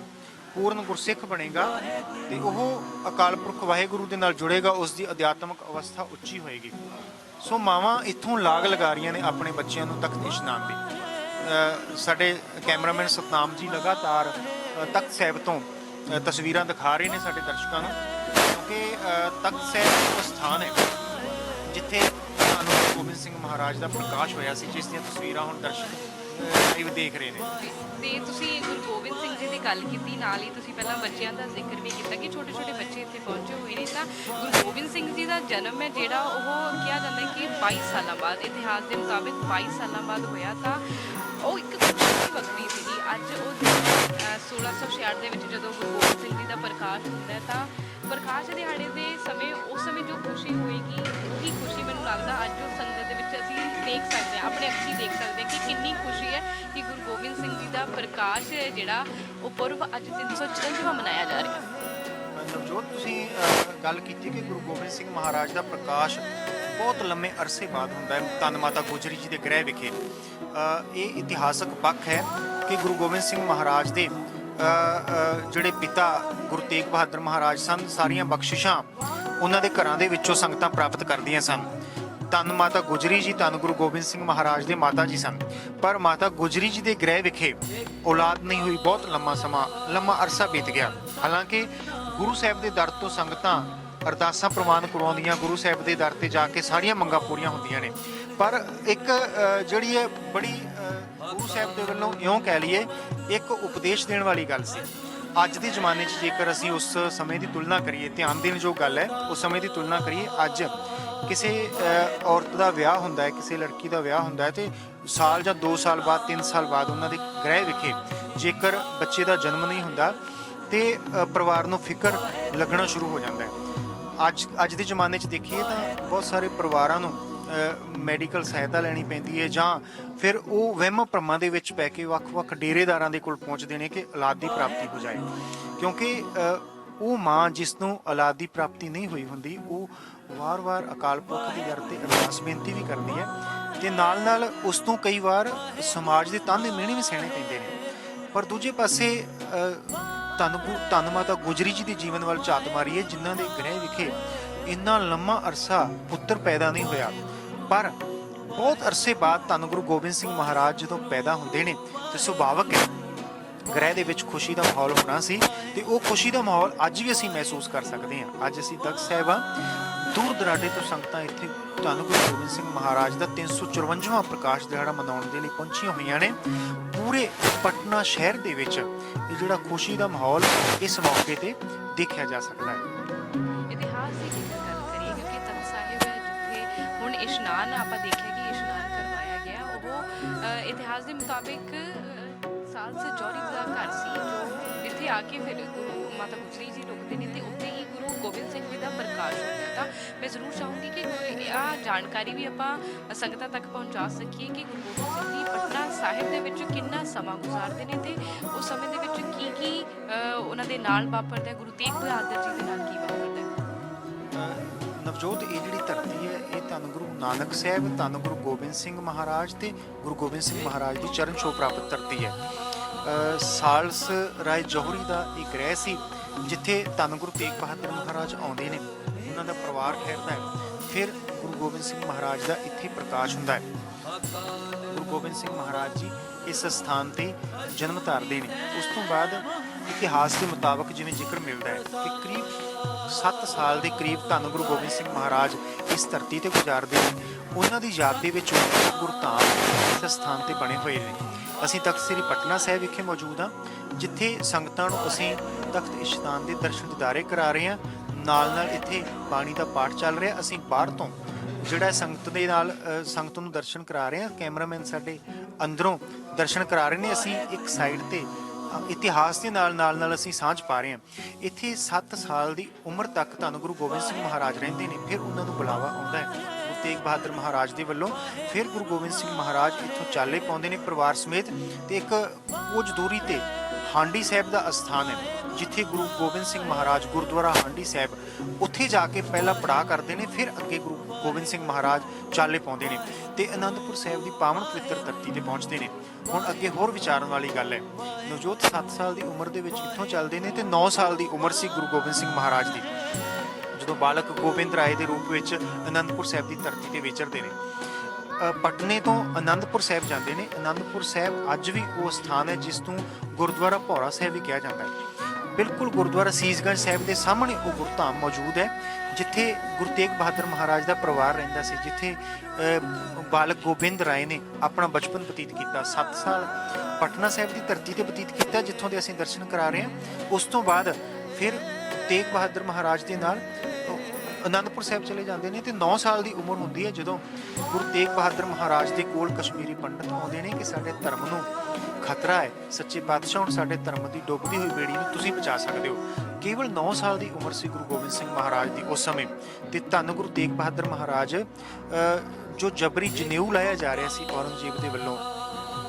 ਪੂਰਨ ਗੁਰਸਿੱਖ ਬਣੇਗਾ, ਤੇ ਉਹ ਅਕਾਲ ਪੁਰਖ ਵਾਹਿਗੁਰੂ ਦੇ ਨਾਲ ਜੁੜੇਗਾ। ਉਸ ਦੀ ਅਧਿਆਤਮਿਕ ਅਵਸਥਾ ਉੱਚੀ ਹੋਏਗੀ। ਸੋ ਮਾਵਾਂ ਇੱਥੋਂ ਲਾਗ ਲਗਾ ਰਹੀਆਂ ਨੇ ਆਪਣੇ ਬੱਚਿਆਂ ਨੂੰ ਤਖਤ ਇਸ਼ਨਾਨ ਦੀ। ਸਾਡੇ ਕੈਮਰਾਮੈਨ ਸਤਨਾਮ ਜੀ ਲਗਾਤਾਰ ਤਖਤ ਸਾਹਿਬ ਤੋਂ ਤਸਵੀਰਾਂ ਦਿਖਾ ਰਹੇ ਨੇ ਸਾਡੇ ਦਰਸ਼ਕਾਂ ਨੂੰ, ਕਿਉਂਕਿ ਤਖਤ ਸਾਹਿਬ ਉਹ ਸਥਾਨ ਹੈ ਜਿੱਥੇ ਸਾਨੂੰ ਗੁਰੂ ਗੋਬਿੰਦ ਸਿੰਘ ਮਹਾਰਾਜ ਦਾ ਪ੍ਰਕਾਸ਼ ਹੋਇਆ ਸੀ, ਜਿਸ ਦੀਆਂ ਤਸਵੀਰਾਂ ਹੁਣ ਦਰਸ਼ਕ ਲਾਈਵ ਦੇਖ ਰਹੇ ਨੇ। ਤੇ ਤੁਸੀਂ ਗੁਰੂ ਗੋਬਿੰਦ ਸਿੰਘ ਜੀ ਦੀ ਗੱਲ ਕੀਤੀ, ਨਾਲ ਹੀ ਤੁਸੀਂ ਪਹਿਲਾਂ ਬੱਚਿਆਂ ਦਾ ਜ਼ਿਕਰ ਵੀ ਕੀਤਾ ਕਿ ਛੋਟੇ ਛੋਟੇ ਬੱਚੇ ਇੱਥੇ ਪਹੁੰਚੇ ਹੋਏ ਨੇ। ਤਾਂ ਗੁਰੂ ਗੋਬਿੰਦ ਸਿੰਘ ਜੀ ਦਾ ਜਨਮ ਹੈ ਜਿਹੜਾ, ਉਹ ਕਿਹਾ ਜਾਂਦਾ ਹੈ ਕਿ 22 ਸਾਲਾਂ ਬਾਅਦ, ਇਤਿਹਾਸ ਦੇ ਮੁਤਾਬਿਕ 22 ਸਾਲਾਂ ਬਾਅਦ ਹੋਇਆ। ਤਾਂ ਉਹ ਇੱਕ ਖੁਸ਼ੀ ਵਕਤੀ ਸੀਗੀ। ਅੱਜ ਉਹ 1666 ਦੇ ਵਿੱਚ ਜਦੋਂ ਗੁਰੂ ਗੋਬਿੰਦ ਸਿੰਘ ਜੀ ਦਾ ਪ੍ਰਕਾਸ਼ ਹੁੰਦਾ ਹੈ, ਤਾਂ ਪ੍ਰਕਾਸ਼ ਦਿਹਾੜੇ ਦੇ ਸਮੇਂ, ਉਸ ਸਮੇਂ ਜੋ ਖੁਸ਼ੀ ਹੋਏਗੀ, ਉਹੀ ਖੁਸ਼ੀ ਮੈਨੂੰ ਲੱਗਦਾ ਅੱਜ ਉਹ ਸੰਗਤ ਦੇ ਵਿੱਚ ਅਸੀਂ ਦੇਖ ਸਕਦੇ ਹਾਂ, ਆਪਣੇ ਅੱਖੀਂ ਦੇਖ ਸਕਦੇ ਹਾਂ ਕਿ ਕਿੰਨੀ ਖੁਸ਼ੀ ਹੈ ਕਿ ਗੁਰੂ ਗੋਬਿੰਦ ਸਿੰਘ ਜੀ ਦਾ ਪ੍ਰਕਾਸ਼ ਜਿਹੜਾ ਉਹ ਪੁਰਬ ਅੱਜ 354ਵਾਂ ਮਨਾਇਆ ਜਾ ਰਿਹਾ ਹੈ। ਨਵਜੋਤ, ਤੁਸੀਂ ਗੱਲ ਕੀਤੀ ਕਿ ਗੁਰੂ ਗੋਬਿੰਦ ਸਿੰਘ ਮਹਾਰਾਜ ਦਾ ਪ੍ਰਕਾਸ਼ ਬਹੁਤ ਲੰਮੇ ਅਰਸੇ ਬਾਅਦ ਹੁੰਦਾ ਹੈ, ਧੰਨ ਮਾਤਾ ਗੁਜਰੀ ਜੀ ਦੇ ਗ੍ਰਹਿ ਵਿਖੇ। ਇਹ ਇਤਿਹਾਸਕ ਪੱਖ ਹੈ ਕਿ ਗੁਰੂ ਗੋਬਿੰਦ ਸਿੰਘ ਮਹਾਰਾਜ ਦੇ ਜਿਹੜੇ ਪਿਤਾ ਗੁਰੂ ਤੇਗ ਬਹਾਦਰ ਮਹਾਰਾਜ ਸਨ, ਸਾਰੀਆਂ ਬਖਸ਼ਿਸ਼ਾਂ ਉਹਨਾਂ ਦੇ ਘਰਾਂ ਦੇ ਵਿੱਚੋਂ ਸੰਗਤਾਂ ਪ੍ਰਾਪਤ ਕਰਦੀਆਂ ਸਨ। ਧੰਨ ਮਾਤਾ ਗੁਜਰੀ ਜੀ ਧੰਨ ਗੁਰੂ ਗੋਬਿੰਦ ਸਿੰਘ ਮਹਾਰਾਜ ਦੇ ਮਾਤਾ ਜੀ ਸਨ, ਪਰ ਮਾਤਾ ਗੁਜਰੀ ਜੀ ਦੇ ਗ੍ਰਹਿ ਵਿਖੇ ਔਲਾਦ ਨਹੀਂ ਹੋਈ। ਬਹੁਤ ਲੰਮਾ ਅਰਸਾ ਬੀਤ ਗਿਆ। ਹਾਲਾਂਕਿ ਗੁਰੂ ਸਾਹਿਬ ਦੇ ਦਰ ਤੋਂ ਸੰਗਤਾਂ ਅਰਦਾਸਾਂ ਪ੍ਰਵਾਨ ਕਰਵਾਉਂਦੀਆਂ, ਗੁਰੂ ਸਾਹਿਬ ਦੇ ਦਰ ਤੇ ਜਾ ਕੇ ਸਾਰੀਆਂ ਮੰਗਾਂ ਪੂਰੀਆਂ ਹੁੰਦੀਆਂ ਨੇ। ਪਰ ਇੱਕ ਜਿਹੜੀ ਹੈ ਬੜੀ ਗੁਰੂ ਸਾਹਿਬ ਦੇ ਵੱਲੋਂ ਇਉਂ ਕਹਿ ਲਈਏ ਇੱਕ ਉਪਦੇਸ਼ ਦੇਣ ਵਾਲੀ ਗੱਲ ਸੀ। ਅੱਜ ਦੇ ਜ਼ਮਾਨੇ 'ਚ ਜੇਕਰ ਅਸੀਂ ਉਸ ਸਮੇਂ ਦੀ ਤੁਲਨਾ ਕਰੀਏ, ਧਿਆਨ ਦੇਣ ਜੋ ਗੱਲ ਹੈ, ਉਸ ਸਮੇਂ ਦੀ ਤੁਲਨਾ ਕਰੀਏ, ਅੱਜ ਕਿਸੇ ਔਰਤ ਦਾ ਵਿਆਹ ਹੁੰਦਾ ਹੈ, ਕਿਸੇ ਲੜਕੀ ਦਾ ਵਿਆਹ ਹੁੰਦਾ ਹੈ, ਤੇ ਸਾਲ ਜਾਂ 2 ਸਾਲ ਬਾਅਦ, 3 ਸਾਲ ਬਾਅਦ ਉਹਨਾਂ ਦੇ ਗ੍ਰਹਿ ਵਿਖੇ ਜੇਕਰ ਬੱਚੇ ਦਾ ਜਨਮ ਨਹੀਂ ਹੁੰਦਾ, ਤੇ ਪਰਿਵਾਰ ਨੂੰ ਫਿਕਰ ਲੱਗਣਾ ਸ਼ੁਰੂ ਹੋ ਜਾਂਦਾ ਹੈ। ਅੱਜ ਦੇ ਜ਼ਮਾਨੇ 'ਚ ਦੇਖੀਏ ਤਾਂ ਬਹੁਤ ਸਾਰੇ ਪਰਿਵਾਰਾਂ ਨੂੰ ਮੈਡੀਕਲ ਸਹਾਇਤਾ ਲੈਣੀ ਪੈਂਦੀ ਹੈ, ਜਾਂ ਫਿਰ ਉਹ ਵਹਿਮਾਂ ਭਰਮਾਂ ਦੇ ਵਿੱਚ ਪੈ ਕੇ ਵੱਖ-ਵੱਖ ਡੇਰੇਦਾਰਾਂ ਦੇ ਕੋਲ ਪਹੁੰਚਦੇ ਨੇ ਕਿ ਔਲਾਦ ਦੀ ਪ੍ਰਾਪਤੀ ਹੋ ਜਾਏ। ਕਿਉਂਕਿ ਉਹ ਮਾਂ ਜਿਸ ਨੂੰ ਔਲਾਦ ਦੀ ਪ੍ਰਾਪਤੀ ਨਹੀਂ ਹੋਈ ਹੁੰਦੀ, ਉਹ ਵਾਰ-ਵਾਰ ਅਕਾਲ ਪੁਰਖ ਦੀ ਦਰ ਤੇ ਅਰਦਾਸ ਬੇਨਤੀ ਵੀ ਕਰਦੀ ਹੈ, ਤੇ ਨਾਲ-ਨਾਲ ਉਸ ਤੋਂ ਕਈ ਵਾਰ ਸਮਾਜ ਦੇ ਤਾਨੇ ਮਿਹਣੇ ਵੀ ਸਹਿਣੇ ਪੈਂਦੇ ਨੇ। ਪਰ ਦੂਜੇ ਪਾਸੇ ਧੰਨ ਮਾਤਾ ਗੁਜਰੀ ਜੀ ਦੇ ਜੀਵਨ ਵੱਲ ਝਾਤ ਮਾਰੀਏ, ਜਿਨ੍ਹਾਂ ਦੇ ਗ੍ਰਹਿ ਵਿਖੇ ਇੰਨਾ ਲੰਮਾ ਅਰਸਾ ਪੁੱਤਰ ਪੈਦਾ ਨਹੀਂ ਹੋਇਆ, ਪਰ ਬਹੁਤ ਅਰਸੇ ਬਾਅਦ ਧੰਨ ਗੁਰੂ ਗੋਬਿੰਦ ਸਿੰਘ ਮਹਾਰਾਜ ਜਦੋਂ ਪੈਦਾ ਹੁੰਦੇ ਨੇ ਤੇ ਸੁਭਾਵਕ ਹੈ ਗ੍ਰਹਿ ਦੇ ਵਿੱਚ ਖੁਸ਼ੀ ਦਾ ਮਾਹੌਲ ਹੋਣਾ ਸੀ, ਤੇ ਉਹ ਖੁਸ਼ੀ ਦਾ ਮਾਹੌਲ ਅੱਜ ਵੀ ਅਸੀਂ ਮਹਿਸੂਸ ਕਰ ਸਕਦੇ ਹਾਂ। ਅੱਜ ਅਸੀਂ ਤਖਤ ਸਾਹਿਬ ਆ, ਦੂਰ ਦਰਾਡੇ ਤੋਂ ਸੰਗਤਾਂ ਇੱਥੇ ਧੰਨ ਗੁਰੂ ਗੋਬਿੰਦ ਸਿੰਘ ਮਹਾਰਾਜ ਦਾ 354ਵਾਂ ਪ੍ਰਕਾਸ਼ ਦਿਹਾੜਾ ਮਨਾਉਣ ਦੇ ਲਈ ਪਹੁੰਚੀਆਂ ਹੋਈਆਂ ਨੇ। ਪੂਰੇ ਪਟਨਾ ਸ਼ਹਿਰ ਦੇ ਵਿੱਚ ਇਹ ਜਿਹੜਾ ਖੁਸ਼ੀ ਦਾ ਮਾਹੌਲ ਇਸ ਮੌਕੇ ਤੇ ਦੇਖਿਆ ਜਾ ਸਕਦਾ ਹੈ। ਇਤਿਹਾਸ ਦੀ ਜੇਕਰ ਗੱਲ ਕਰੀਏ, ਕਿਉਂਕਿ ਤਖਤ ਸਾਹਿਬ ਹੈ ਜਿੱਥੇ ਹੁਣ ਇਸ਼ਨਾਨ ਆਪਾਂ ਦੇਖਿਆ ਕਿ ਇਸ਼ਨਾਨ ਕਰਵਾਇਆ ਗਿਆ, ਉਹ ਇਤਿਹਾਸ ਦੇ ਮੁਤਾਬਿਕ ਸਾਲ ਸੇ ਜੌਹਰੀ ਦਾ ਘਰ ਸੀ, ਜੋ ਇੱਥੇ ਆ ਕੇ ਫਿਰ ਗੁਰੂ ਮਾਤਾ ਗੁਜਰੀ ਜੀ ਰੁਕਦੇ ਨੇ ਤੇ ਉੱਥੇ ਹੀ ਗੁਰੂ ਗੋਬਿੰਦ ਸਿੰਘ ਜੀ ਦਾ ਪ੍ਰਕਾਸ਼ ਹੁੰਦਾ। ਤਾਂ ਮੈਂ ਜ਼ਰੂਰ ਚਾਹੂੰਗੀ ਕਿ ਆਹ ਜਾਣਕਾਰੀ ਵੀ ਆਪਾਂ ਸੰਗਤਾਂ ਤੱਕ ਪਹੁੰਚਾ ਸਕੀਏ ਕਿ ਗੁਰੂ ਗੋਬਿੰਦ ਸਿੰਘ ਜੀ ਪਟਨਾ ਸਾਹਿਬ ਦੇ ਵਿੱਚ ਕਿੰਨਾ ਸਮਾਂ ਗੁਜ਼ਾਰਦੇ ਨੇ ਤੇ ਉਸ ਸਮੇਂ ਦੇ ਵਿੱਚ ਕੀ ਕੀ ਉਹਨਾਂ ਦੇ ਨਾਲ ਵਾਪਰਦਾ, ਗੁਰੂ ਤੇਗ ਬਹਾਦਰ ਜੀ ਦੇ ਨਾਲ ਕੀ ਵਾਪਰਦਾ। ਨਵਜੋਤ, ਇਹ ਜਿਹੜੀ ਧਰਤੀ ਹੈ ਇਹ ਧੰਨ ਗੁਰੂ ਨਾਨਕ ਸਾਹਿਬ, ਧੰਨ ਗੁਰੂ ਗੋਬਿੰਦ ਸਿੰਘ ਮਹਾਰਾਜ ਤੇ ਗੁਰੂ ਗੋਬਿੰਦ ਸਿੰਘ ਮਹਾਰਾਜ ਦੀ ਚਰਨ ਛੋਹ ਪ੍ਰਾਪਤ ਧਰਤੀ ਹੈ। ਸਾਲਸ ਰਾਏ ਜੌਹਰੀ ਦਾ ਇਹ ਗ੍ਰਹਿ ਸੀ ਜਿੱਥੇ ਧੰਨ ਗੁਰੂ ਤੇਗ ਬਹਾਦਰ ਮਹਾਰਾਜ ਆਉਂਦੇ ਨੇ, ਉਹਨਾਂ ਦਾ ਪਰਿਵਾਰ ਠਹਿਰਦਾ ਹੈ। ਫਿਰ ਗੁਰੂ ਗੋਬਿੰਦ ਸਿੰਘ ਮਹਾਰਾਜ ਦਾ ਇੱਥੇ ਪ੍ਰਕਾਸ਼ ਹੁੰਦਾ ਹੈ। ਗੁਰੂ ਗੋਬਿੰਦ ਸਿੰਘ ਮਹਾਰਾਜ ਜੀ ਇਸ ਸਥਾਨ ਤੇ ਜਨਮ ਧਾਰਦੇ ਨੇ। ਉਸ ਤੋਂ ਬਾਅਦ ਇਤਿਹਾਸ ਦੇ ਮੁਤਾਬਕ ਜਿਵੇਂ ਜ਼ਿਕਰ ਮਿਲਦਾ ਹੈ ਕਿ ਕਰੀਬ 7 ਸਾਲ ਦੇ ਕਰੀਬ ਧੰਨ ਗੁਰੂ ਗੋਬਿੰਦ ਸਿੰਘ ਮਹਾਰਾਜ ਇਸ ਧਰਤੀ ਤੇ ਗੁਜ਼ਾਰਦੇ ਨੇ। ਉਹਨਾਂ ਦੀ ਯਾਦ ਦੇ ਵਿੱਚ ਗੁਰਧਾਮ ਇਸ ਸਥਾਨ ਤੇ ਬਣੇ ਹੋਏ ਨੇ। ਅਸੀਂ ਤਖਤ ਸ੍ਰੀ ਪਟਨਾ ਸਾਹਿਬ ਵਿਖੇ ਮੌਜੂਦ ਹਾਂ, ਜਿੱਥੇ ਸੰਗਤਾਂ ਨੂੰ ਅਸੀਂ ਤਖਤ ਇਸ਼ਨਾਨ ਦੇ ਦਰਸ਼ਨ ਦਿਦਾਰੇ ਕਰਾ ਰਹੇ ਹਾਂ। ਨਾਲ ਨਾਲ ਇੱਥੇ ਬਾਣੀ ਦਾ ਪਾਠ ਚੱਲ ਰਿਹਾ। ਅਸੀਂ ਬਾਹਰ ਤੋਂ ਜਿਹੜਾ ਸੰਗਤ ਦੇ ਨਾਲ ਸੰਗਤ ਨੂੰ ਦਰਸ਼ਨ ਕਰਾ ਰਹੇ ਹਾਂ। ਕੈਮਰਾਮੈਨ ਸਾਡੇ ਅੰਦਰੋਂ ਦਰਸ਼ਨ ਕਰਾ ਰਹੇ ਨੇ। ਅਸੀਂ ਇੱਕ ਸਾਈਡ ਤੇ ਇਤਿਹਾਸ ਦੇ ਨਾਲ ਅਸੀਂ ਸਾਂਝ ਪਾ ਰਹੇ ਹਾਂ। ਇੱਥੇ 7 ਸਾਲ ਦੀ ਉਮਰ ਤੱਕ ਧੰਨ ਗੁਰੂ ਗੋਬਿੰਦ ਸਿੰਘ ਮਹਾਰਾਜ ਰਹਿੰਦੇ ਨੇ। ਫਿਰ ਉਹਨਾਂ ਨੂੰ ਬੁਲਾਵਾ ਆਉਂਦਾ ਹੈ ਗੁਰੂ ਤੇਗ ਬਹਾਦਰ ਮਹਾਰਾਜ ਦੇ ਵੱਲੋਂ। ਫਿਰ ਗੁਰੂ ਗੋਬਿੰਦ ਸਿੰਘ ਮਹਾਰਾਜ ਇੱਥੋਂ ਚਾਲੇ ਪਾਉਂਦੇ ਨੇ ਪਰਿਵਾਰ ਸਮੇਤ, ਤੇ ਇੱਕ ਕੁਝ ਦੂਰੀ ਤੇ ਹਾਂਡੀ ਸਾਹਿਬ ਦਾ ਅਸਥਾਨ ਹੈ ਜਿੱਥੇ ਗੁਰੂ ਗੋਬਿੰਦ ਸਿੰਘ ਮਹਾਰਾਜ ਗੁਰਦੁਆਰਾ ਹਾਂਡੀ ਸਾਹਿਬ, ਉੱਥੇ ਜਾ ਕੇ ਪਹਿਲਾ ਪੜਾਅ ਕਰਦੇ ਨੇ। ਫਿਰ ਅੱਗੇ ਗੁਰੂ ਗੋਬਿੰਦ ਸਿੰਘ ਮਹਾਰਾਜ ਚਾਲੇ ਪਾਉਂਦੇ ਨੇ ਤੇ ਅਨੰਦਪੁਰ ਸਾਹਿਬ ਦੀ ਪਾਵਨ ਪਵਿੱਤਰ ਧਰਤੀ ਤੇ ਪਹੁੰਚਦੇ ਨੇ। ਹੁਣ ਅੱਗੇ ਹੋਰ ਵਿਚਾਰਨ ਵਾਲੀ ਗੱਲ ਹੈ। ਨਵਜੋਤ 7 ਸਾਲ ਦੀ ਉਮਰ ਦੇ ਵਿੱਚ ਇੱਥੋਂ ਚੱਲਦੇ ਨੇ ਤੇ 9 ਸਾਲ ਦੀ ਉਮਰ ਸੀ ਗੁਰੂ ਗੋਬਿੰਦ ਸਿੰਘ ਮਹਾਰਾਜ ਦੀ ਜਦੋਂ ਬਾਲਕ ਗੋਬਿੰਦ ਰਾਏ ਦੇ ਰੂਪ ਵਿੱਚ ਅਨੰਦਪੁਰ ਸਾਹਿਬ ਦੀ ਧਰਤੀ ਤੇ ਵਿਚਰਦੇ ਨੇ। ਪਟਨੇ ਤੋਂ ਅਨੰਦਪੁਰ ਸਾਹਿਬ ਜਾਂਦੇ ਨੇ। ਅਨੰਦਪੁਰ ਸਾਹਿਬ ਅੱਜ ਵੀ ਉਹ ਸਥਾਨ ਹੈ ਜਿਸ ਨੂੰ ਗੁਰਦੁਆਰਾ ਭੌਰਾ ਸਾਹਿਬ ਵੀ ਕਿਹਾ ਜਾਂਦਾ ਹੈ। ਬਿਲਕੁਲ ਗੁਰਦੁਆਰਾ ਸੀਸਗੰਜ ਸਾਹਿਬ ਦੇ ਸਾਹਮਣੇ ਉਹ ਗੁਰਧਾਮ ਮੌਜੂਦ ਹੈ ਜਿੱਥੇ ਗੁਰੂ ਤੇਗ ਬਹਾਦਰ ਮਹਾਰਾਜ ਦਾ ਪਰਿਵਾਰ ਰਹਿੰਦਾ ਸੀ, ਜਿੱਥੇ ਬਾਲਕ ਗੋਬਿੰਦ ਰਾਏ ਨੇ ਆਪਣਾ ਬਚਪਨ ਬਤੀਤ ਕੀਤਾ। 7 ਸਾਲ ਪਟਨਾ ਸਾਹਿਬ ਦੀ ਧਰਤੀ ਤੇ ਬਤੀਤ ਕੀਤਾ ਜਿੱਥੋਂ ਦੇ ਅਸੀਂ ਦਰਸ਼ਨ ਕਰਾ ਰਹੇ ਹਾਂ। ਉਸ ਤੋਂ ਬਾਅਦ ਫਿਰ ਤੇਗ ਬਹਾਦਰ ਮਹਾਰਾਜ ਦੇ ਨਾਲ ਅਨੰਦਪੁਰ ਸਾਹਿਬ ਚਲੇ ਜਾਂਦੇ ਨੇ ਤੇ 9 ਸਾਲ ਦੀ ਉਮਰ ਹੁੰਦੀ ਹੈ ਜਦੋਂ ਗੁਰੂ ਤੇਗ ਬਹਾਦਰ ਮਹਾਰਾਜ ਦੇ ਕੋਲ ਕਸ਼ਮੀਰੀ ਪੰਡਤ ਆਉਂਦੇ ਨੇ ਕਿ ਸਾਡੇ ਧਰਮ ਨੂੰ ਖਤਰਾ ਹੈ, ਸੱਚੇ ਪਾਤਸ਼ਾਹ ਹੁਣ ਸਾਡੇ ਧਰਮ ਦੀ ਡੁੱਬਦੀ ਹੋਈ ਬੇੜੀ ਨੂੰ ਤੁਸੀਂ ਬਚਾ ਸਕਦੇ ਹੋ। ਕੇਵਲ 9 ਸਾਲ ਦੀ ਉਮਰ ਸੀ ਗੁਰੂ ਗੋਬਿੰਦ ਸਿੰਘ ਮਹਾਰਾਜ ਦੀ ਉਸ ਸਮੇਂ, ਤੇ ਧੰਨ ਗੁਰੂ ਤੇਗ ਬਹਾਦਰ ਮਹਾਰਾਜ ਜੋ ਜਬਰੀ ਜਨੇਊ ਲਾਇਆ ਜਾ ਰਿਹਾ ਸੀ ਔਰੰਗਜ਼ੇਬ ਦੇ ਵੱਲੋਂ,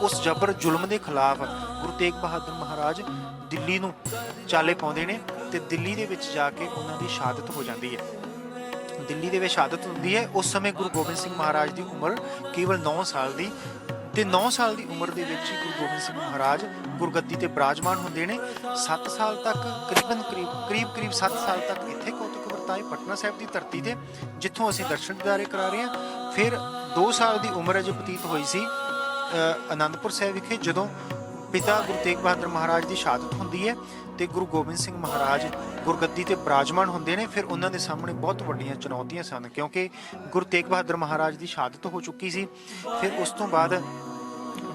ਉਸ ਜਬਰ ਜ਼ੁਲਮ ਦੇ ਖਿਲਾਫ ਗੁਰੂ ਤੇਗ ਬਹਾਦਰ ਮਹਾਰਾਜ ਦਿੱਲੀ ਨੂੰ ਚਾਲੇ ਪਾਉਂਦੇ ਨੇ ਤੇ ਦਿੱਲੀ ਦੇ ਵਿੱਚ ਜਾ ਕੇ ਉਹਨਾਂ ਦੀ ਸ਼ਹਾਦਤ ਹੋ ਜਾਂਦੀ ਹੈ। ਦਿੱਲੀ ਦੇ ਵਿੱਚ ਸ਼ਹਾਦਤ ਹੁੰਦੀ ਹੈ। ਉਸ ਸਮੇਂ ਗੁਰੂ ਗੋਬਿੰਦ ਸਿੰਘ ਮਹਾਰਾਜ ਦੀ ਉਮਰ ਕੇਵਲ 9 ਸਾਲ ਦੀ, ਤੇ 9 ਸਾਲ ਦੀ ਉਮਰ ਦੇ ਵਿੱਚ ਹੀ ਗੁਰੂ ਗੋਬਿੰਦ ਸਿੰਘ ਮਹਾਰਾਜ ਗੁਰਗੱਦੀ ਤੇ ਬਿਰਾਜਮਾਨ ਹੁੰਦੇ ਨੇ। 7 ਸਾਲ ਤੱਕ ਕਰੀਬ 7 ਸਾਲ ਤੱਕ ਇੱਥੇ ਕੌਤਕ ਵਰਤਾਏ ਪਟਨਾ ਸਾਹਿਬ ਦੀ ਧਰਤੀ ਤੇ, ਜਿੱਥੋਂ ਅਸੀਂ ਦਰਸ਼ਨ ਦਿਦਾਰੇ ਕਰਾ ਰਹੇ ਹਾਂ। ਫਿਰ 2 ਸਾਲ ਦੀ ਉਮਰ ਅਜੇ ਬਤੀਤ ਹੋਈ ਸੀ ਅਨੰਦਪੁਰ ਸਾਹਿਬ ਵਿਖੇ ਜਦੋਂ ਪਿਤਾ ਗੁਰੂ ਤੇਗ ਬਹਾਦਰ ਮਹਾਰਾਜ ਦੀ ਸ਼ਹਾਦਤ ਹੁੰਦੀ ਹੈ ਤੇ ਗੁਰੂ ਗੋਬਿੰਦ ਸਿੰਘ ਮਹਾਰਾਜ ਗੁਰਗੱਦੀ ਤੇ ਬਿਰਾਜਮਾਨ ਹੁੰਦੇ ਨੇ। ਫਿਰ ਉਹਨਾਂ ਦੇ ਸਾਹਮਣੇ ਬਹੁਤ ਵੱਡੀਆਂ ਚੁਣੌਤੀਆਂ ਸਨ ਕਿਉਂਕਿ ਗੁਰੂ ਤੇਗ ਬਹਾਦਰ ਮਹਾਰਾਜ ਦੀ ਸ਼ਹਾਦਤ ਹੋ ਚੁੱਕੀ ਸੀ। ਫਿਰ ਉਸ ਤੋਂ ਬਾਅਦ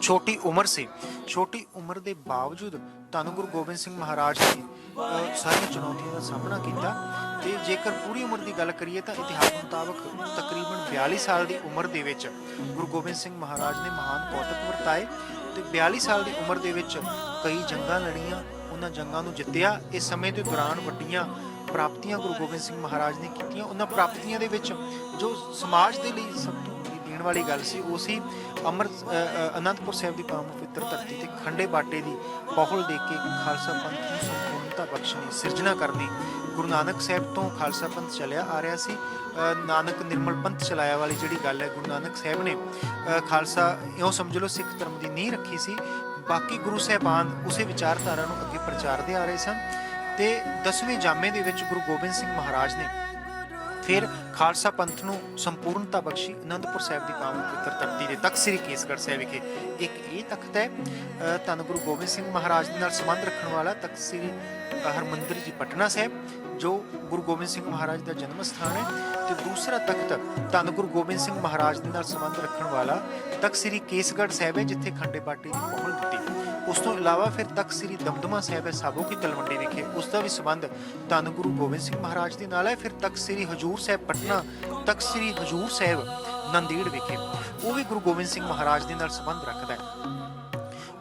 ਛੋਟੀ ਉਮਰ ਸੀ। ਛੋਟੀ ਉਮਰ ਦੇ ਬਾਵਜੂਦ ਧੰਨ ਗੁਰੂ ਗੋਬਿੰਦ ਸਿੰਘ ਮਹਾਰਾਜ ਨੇ ਸਾਰੀਆਂ ਚੁਣੌਤੀਆਂ ਦਾ ਸਾਹਮਣਾ ਕੀਤਾ। ਤੇ ਜੇਕਰ ਪੂਰੀ ਉਮਰ ਦੀ ਗੱਲ ਕਰੀਏ ਤਾਂ ਇਤਿਹਾਸ ਮੁਤਾਬਕ ਤਕਰੀਬਨ 42 ਸਾਲ ਦੀ ਉਮਰ ਦੇ ਵਿੱਚ ਗੁਰੂ ਗੋਬਿੰਦ ਸਿੰਘ ਮਹਾਰਾਜ ਨੇ ਮਹਾਨ ਕੌਤਕ ਵਰਤਾਏ ਤੇ 42 ਸਾਲ ਦੀ ਉਮਰ ਦੇ ਵਿੱਚ ਕਈ ਜੰਗਾਂ ਲੜੀਆਂ, ਉਹਨਾਂ ਜੰਗਾਂ ਨੂੰ ਜਿੱਤਿਆ। ਇਸ ਸਮੇਂ ਦੇ ਦੌਰਾਨ ਵੱਡੀਆਂ ਪ੍ਰਾਪਤੀਆਂ ਗੁਰੂ ਗੋਬਿੰਦ ਸਿੰਘ ਮਹਾਰਾਜ ਨੇ ਕੀਤੀਆਂ। ਉਹਨਾਂ ਪ੍ਰਾਪਤੀਆਂ ਦੇ ਵਿੱਚ ਜੋ ਸਮਾਜ ਦੇ ਲਈ ਸਭ ਤੋਂ ਦੇਣ ਵਾਲੀ ਗੱਲ ਸੀ ਉਹ ਸੀ ਅਨੰਦਪੁਰ ਸਾਹਿਬ ਦੀ ਪਾਵਨ ਪਵਿੱਤਰ ਧਰਤੀ ਤੇ ਖੰਡੇ ਬਾਟੇ ਦੀ ਪਹੁਲ ਦੇ ਕੇ ਖਾਲਸਾ ਪੰਥ ਨੂੰ ਸੰਪੂਰਨਤਾ ਬਖਸ਼ਣੀ, ਸਿਰਜਣਾ ਕਰਨੀ। ਗੁਰੂ ਨਾਨਕ ਸਾਹਿਬ ਤੋਂ ਖਾਲਸਾ ਪੰਥ ਚੱਲਿਆ ਆ ਰਿਹਾ ਸੀ। ਨਾਨਕ ਨਿਰਮਲ ਪੰਥ ਚਲਾਇਆ ਵਾਲੀ ਜਿਹੜੀ ਗੱਲ ਹੈ, ਗੁਰੂ ਨਾਨਕ ਸਾਹਿਬ ਨੇ ਖਾਲਸਾ ਇਉਂ ਸਮਝ ਲਓ ਸਿੱਖ ਧਰਮ ਦੀ ਨੀਂਹ ਰੱਖੀ ਸੀ। ਬਾਕੀ ਗੁਰੂ ਸਾਹਿਬਾਨ ਉਸੇ ਵਿਚਾਰਧਾਰਾ ਨੂੰ ਅੱਗੇ ਪ੍ਰਚਾਰਦੇ ਆ ਰਹੇ ਸਨ। ਤੇ 10ਵੇਂ ਜਾਮੇ ਦੇ ਵਿੱਚ ਗੁਰੂ ਗੋਬਿੰਦ ਸਿੰਘ ਮਹਾਰਾਜ ਨੇ ਫਿਰ ਖਾਲਸਾ ਪੰਥ ਨੂੰ ਸੰਪੂਰਨਤਾ ਬਖਸ਼ੀ ਅਨੰਦਪੁਰ ਸਾਹਿਬ ਦੀ ਪਾਵਨ ਪਵਿੱਤਰ ਧਰਤੀ ਦੇ ਤਖਤ ਸ੍ਰੀ ਕੇਸਗੜ੍ਹ ਸਾਹਿਬ ਵਿਖੇ ਇੱਕ ਇਹ ਤਖਤ ਹੈ ਧੰਨ ਗੁਰੂ ਗੋਬਿੰਦ ਸਿੰਘ ਮਹਾਰਾਜ ਦੇ ਨਾਲ ਸੰਬੰਧ ਰੱਖਣ ਵਾਲਾ ਤਖਤ ਸ੍ਰੀ ਹਰਮੰਦਰ ਜੀ ਪਟਨਾ ਸਾਹਿਬ, ਜੋ ਗੁਰੂ ਗੋਬਿੰਦ ਸਿੰਘ ਮਹਾਰਾਜ ਦਾ ਜਨਮ ਸਥਾਨ ਹੈ। ਤੇ ਦੂਸਰਾ ਤਖਤ ਧੰਨ ਗੁਰੂ ਗੋਬਿੰਦ ਸਿੰਘ ਮਹਾਰਾਜ ਦੇ ਨਾਲ ਸੰਬੰਧ ਰੱਖਣ ਵਾਲਾ ਤਖਤ ਸ੍ਰੀ ਕੇਸਗੜ੍ਹ ਸਾਹਿਬ ਹੈ, ਜਿੱਥੇ ਖੰਡੇ ਬਾਟੇ ਦੀ ਪਹੁਲ ਦਿੱਤੀ। ਉਸ ਤੋਂ ਇਲਾਵਾ ਫਿਰ ਤਖਤ ਸ੍ਰੀ ਦਮਦਮਾ ਸਾਹਿਬ ਹੈ ਸਾਬੋ ਕੀ ਤਲਵੰਡੀ ਵਿਖੇ, ਉਸ ਦਾ ਵੀ ਸੰਬੰਧ ਧੰਨ ਗੁਰੂ ਗੋਬਿੰਦ ਸਿੰਘ ਮਹਾਰਾਜ ਦੇ ਨਾਲ ਹੈ। ਫਿਰ ਤਖਤ ਸ੍ਰੀ ਹਜੂਰ ਸਾਹਿਬ ਪਟਨਾ, ਤਖਤ ਸ੍ਰੀ ਹਜੂਰ ਸਾਹਿਬ ਨੰਦੇੜ ਵਿਖੇ, ਉਹ ਵੀ ਗੁਰੂ ਗੋਬਿੰਦ ਸਿੰਘ ਮਹਾਰਾਜ ਦੇ ਨਾਲ ਸੰਬੰਧ ਰੱਖਦਾ ਹੈ।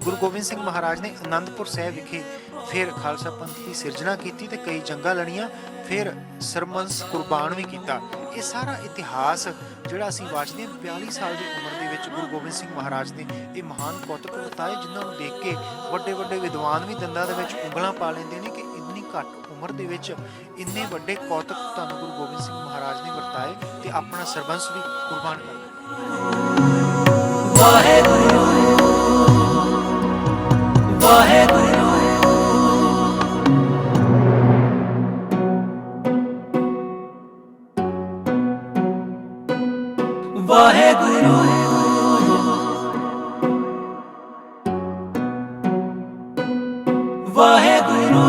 ਗੁਰੂ ਗੋਬਿੰਦ ਸਿੰਘ ਮਹਾਰਾਜ ਨੇ ਅਨੰਦਪੁਰ ਸਾਹਿਬ ਵਿਖੇ ਫਿਰ ਖਾਲਸਾ ਪੰਥ ਦੀ ਸਿਰਜਣਾ ਕੀਤੀ ਤੇ ਕਈ ਜੰਗਾਂ ਲੜੀਆਂ, ਫਿਰ ਸਰਮੰਸ ਕੁਰਬਾਨ ਵੀ ਕੀਤਾ। ਇਹ ਸਾਰਾ ਇਤਿਹਾਸ ਜਿਹੜਾ ਅਸੀਂ ਵਾਚਦੇ ਹਾਂ 42 ਸਾਲ ਦੀ ਉਮਰ ਦੇ ਵਿੱਚ ਗੁਰੂ ਗੋਬਿੰਦ ਸਿੰਘ ਮਹਾਰਾਜ ਨੇ ਇਹ ਮਹਾਨ ਕੌਤਕ ਵਰਤਾਏ, ਜਿਨ੍ਹਾਂ ਨੂੰ ਦੇਖ ਕੇ ਵੱਡੇ ਵੱਡੇ ਵਿਦਵਾਨ ਵੀ ਦੰਦਾਂ ਦੇ ਵਿੱਚ ਉਂਗਲਾਂ ਪਾ ਲੈਂਦੇ ਨੇ ਕਿ ਇੰਨੀ ਘੱਟ ਉਮਰ ਦੇ ਵਿੱਚ ਇੰਨੇ ਵੱਡੇ ਕੌਤਕ ਧੰਨ ਗੁਰੂ ਗੋਬਿੰਦ ਸਿੰਘ ਮਹਾਰਾਜ ਨੇ ਵਰਤਾਏ ਤੇ ਆਪਣਾ ਸਰਬੰਸ ਵੀ ਕੁਰਬਾਨ ਕਰ ਦਿੱਤਾ। ਵਾਹਿਗੁਰੂ ਵਾਹਿਗੁਰੂ ਵਾਹਿਗੁਰੂ ਵਾਹਿਗੁਰੂ ਵਾਹਿਗੁਰੂ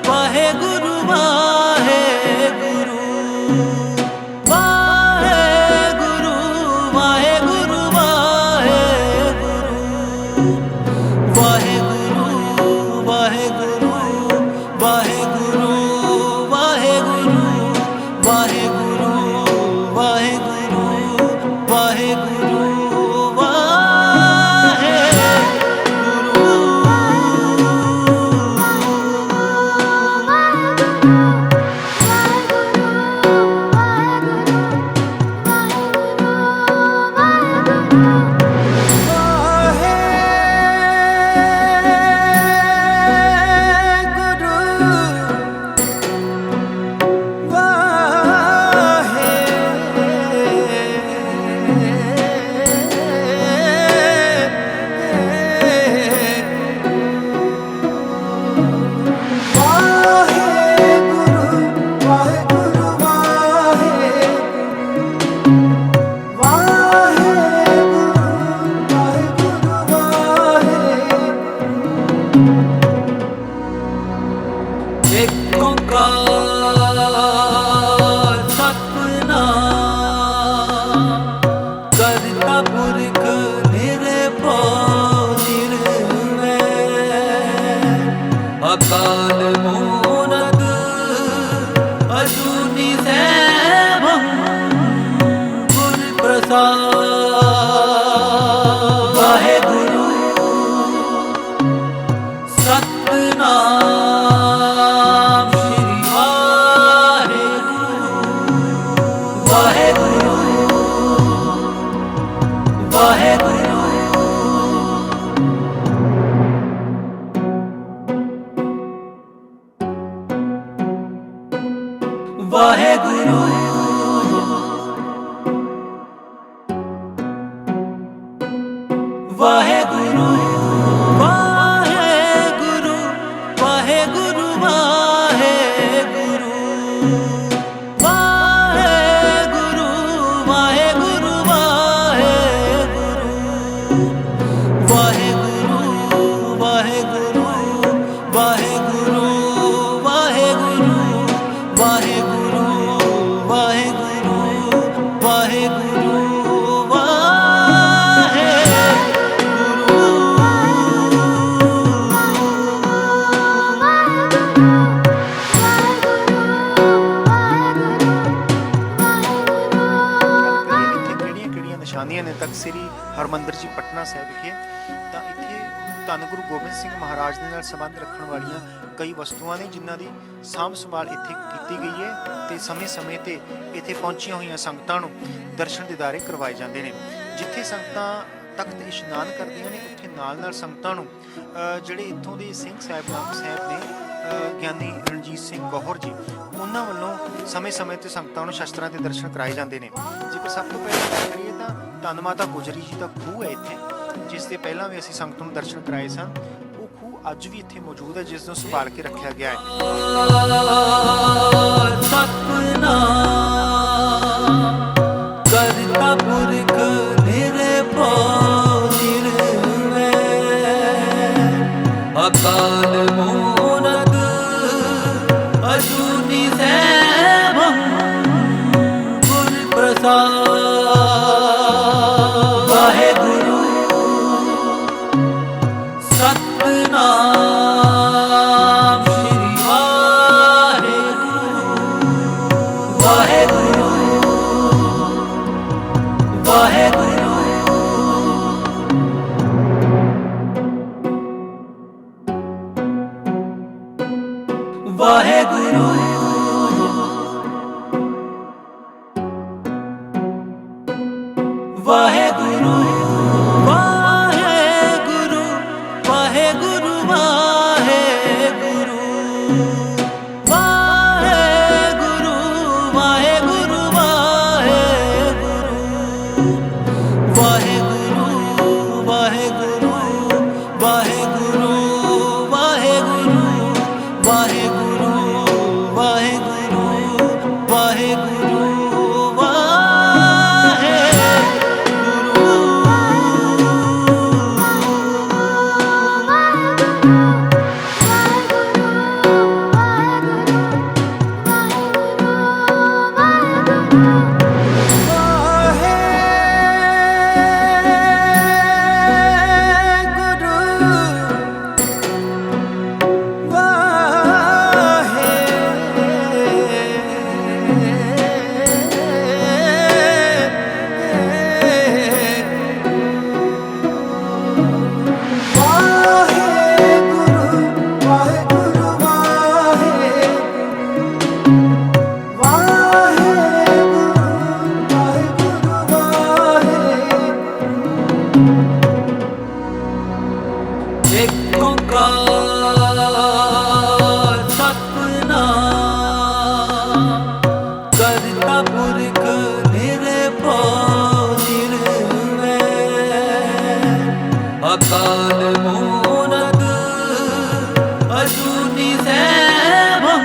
ਵਾਹਿਗੁਰੂ ਵਾਹਿਗੁਰੂ ਵਾਹਿਗੁਰੂ ਵਾਹਿਗੁਰੂ ਵਾਹਿਗੁਰੂ ਵਾਹਿਗੁਰੂ ਵਾਹਿਗੁਰੂ ਵਾਹਿਗੁਰੂ ਵਾਹਿਗੁਰੂ ਵਾਹਿਗੁਰੂ ਵਾਹਿਗੁਰੂ ਇੱਕ ਓਂਕਾਰ ਸਤਿਨਾਮ ਕਰਤਾ ਪੁਰਖ ਨਿਰਭਉ ਨਿਰਵੈਰ ਅਕਾਲ ਮੂਰਤ ਅਜੂਨੀ ਸੈਭੰ ਗੁਰ ਪ੍ਰਸਾਦ। ਵਾਹਿਗੁਰੂ ਸਤਿਨਾਮ ਸ਼੍ਰੀ ਵਾਹਿਗੁਰੂ ਵਾਹਿਗੁਰੂ ਵਾਹਿਗੁਰੂ ਵਾਹਿਗੁਰੂ ਵਾਹਿਗੁਰੂ ਵਾਹਿਗੁਰੂ ਵਾਹਿਗੁਰੂ ਵਾਹਿਗੁਰੂ ਵਾਹਿਗੁਰੂ ਵਾਹਿਗੁਰੂ ਵਾਹਿਗੁਰੂ ਵਾਹਿਗੁਰੂ ਵਾਹਿਗੁਰੂ ਵਾਹਿਗੁਰੂ ਵਾਹਿਗੁਰੂ ਵਾਹਿਗੁਰੂ ਕਿਹੜੀਆਂ ਨਿਸ਼ਾਨੀਆਂ ਨੇ ਤਖਤ ਸ੍ਰੀ ਹਰਮੰਦਰ ਜੀ ਪਟਨਾ ਸਾਹਿਬ ਵਿਖੇ, ਤਾਂ ਇੱਥੇ ਧੰਨ ਗੁਰੂ ਗੋਬਿੰਦ ਸਿੰਘ ਮਹਾਰਾਜ ਦੇ ਨਾਲ ਸੰਬੰਧ ਰੱਖਣ ਵਾਲੀਆਂ ਕਈ ਵਸਤੂਆਂ ਨੇ, ਜਿਨ੍ਹਾਂ ਦੀ ਸਾਂਭ ਸੰਭਾਲ ਇੱਥੇ ਕੀਤੀ ਗਈ ਹੈ ਤੇ ਸਮੇਂ-ਸਮੇਂ ਤੇ ਇੱਥੇ ਪਹੁੰਚੀਆਂ ਹੋਈਆਂ ਸੰਗਤਾਂ ਨੂੰ ਦਰਸ਼ਨ ਦੀਦਾਰੇ ਕਰਵਾਏ ਜਾਂਦੇ ਨੇ। ਜਿੱਥੇ ਸੰਗਤਾਂ ਤਖਤ ਇਸ਼ਨਾਨ ਕਰਦੀਆਂ ਨੇ, ਉੱਥੇ ਨਾਲ ਸੰਗਤਾਂ ਨੂੰ ਜਿਹੜੇ ਇੱਥੋਂ ਦੇ ਸਿੰਘ ਸਾਹਿਬਾਨ ਸਾਹਿਬ ਨੇ ਗਿਆਨੀ ਰਣਜੀਤ ਸਿੰਘ ਗੌਹਰ ਜੀ, ਉਹਨਾਂ ਵੱਲੋਂ ਸਮੇਂ-ਸਮੇਂ ਤੇ ਸੰਗਤਾਂ ਨੂੰ ਸ਼ਸਤਰਾਂ ਦੇ ਦਰਸ਼ਨ ਕਰਾਏ ਜਾਂਦੇ ਨੇ। ਜੇਕਰ ਸਭ ਤੋਂ ਪਹਿਲਾਂ ਗੱਲ ਕਰੀਏ ਤਾਂ ਧੰਨ ਮਾਤਾ ਗੁਜਰੀ ਜੀ ਦਾ ਖੂਹ ਹੈ ਇੱਥੇ, ਜਿਸ ਦੇ ਪਹਿਲਾਂ ਵੀ ਅਸੀਂ ਸੰਗਤਾਂ ਨੂੰ ਦਰਸ਼ਨ ਕਰਾਏ ਸਨ। ਉਹ ਖੂਹ ਅੱਜ ਵੀ ਇੱਥੇ ਮੌਜੂਦ ਹੈ, ਜਿਸ ਨੂੰ ਸੰਭਾਲ ਕੇ ਰੱਖਿਆ ਗਿਆ ਹੈ। ਸਤਿਨਾਮ ਕਰਤਾ ਪੁਰਖ ਨਿਰਭਉ ਨਿਰਵੈਰ ਅਕਾਲ ਮੂਰਤ ਅਜੂਨੀ ਸੈਭੰ ਗੁਰ ਪ੍ਰਸਾਦ ਵਾਹਿਗੁਰੂ ਸਤਿਨਾਮ ਸ਼੍ਰੀ ਵਾਹਿਗੁਰੂ ਵਾਹਿਗੁਰੂ ਵਾਹਿਗੁਰੂ ਵਾਹਿਗੁਰੂ ਵਾਹਿਗੁਰੂ ਵਾਹਿਗੁਰੂ ਵਾਹਿਗੁਰੂ ਵਾਹਿਗੁਰੂ ਵਾਹਿਗੁਰੂ ਵਾਹਿਗੁਰੂ ਵਾਹਿਗੁਰੂ ਵਾਹਿਗੁਰੂ ਵਾਹਿਗੁਰੂ ਵਾਹਿਗੁਰੂ ਵਾਹਿਗੁਰੂ ਵਾਹਿਗੁਰੂ ਇੱਕ ਓਂਕਾਰ ਸਤਿਨਾਮ ਕਰਤਾ ਪੁਰਖ ਨਿਰਭਉ ਨਿਰਵੈਰ ਅਕਾਲ ਮੂਰਤ ਅਜੂਨੀ ਸੈਭੰ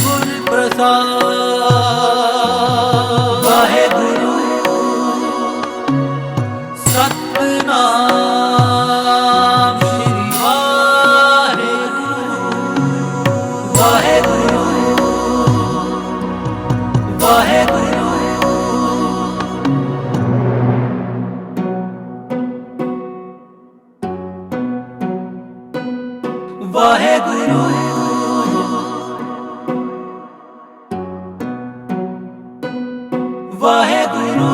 ਗੁਰ ਪ੍ਰਸਾਦ ਵਾਹਿਗੁਰੂ ਸਤਿਨਾਮ ਸ਼੍ਰੀ ਵਾਹਿਗੁਰੂ ਵਾਹਿਗੁਰੂ ਵਾਹਿਗੁਰੂ ਵਾਹਿਗੁਰੂ ਵਾਹਿਗੁਰੂ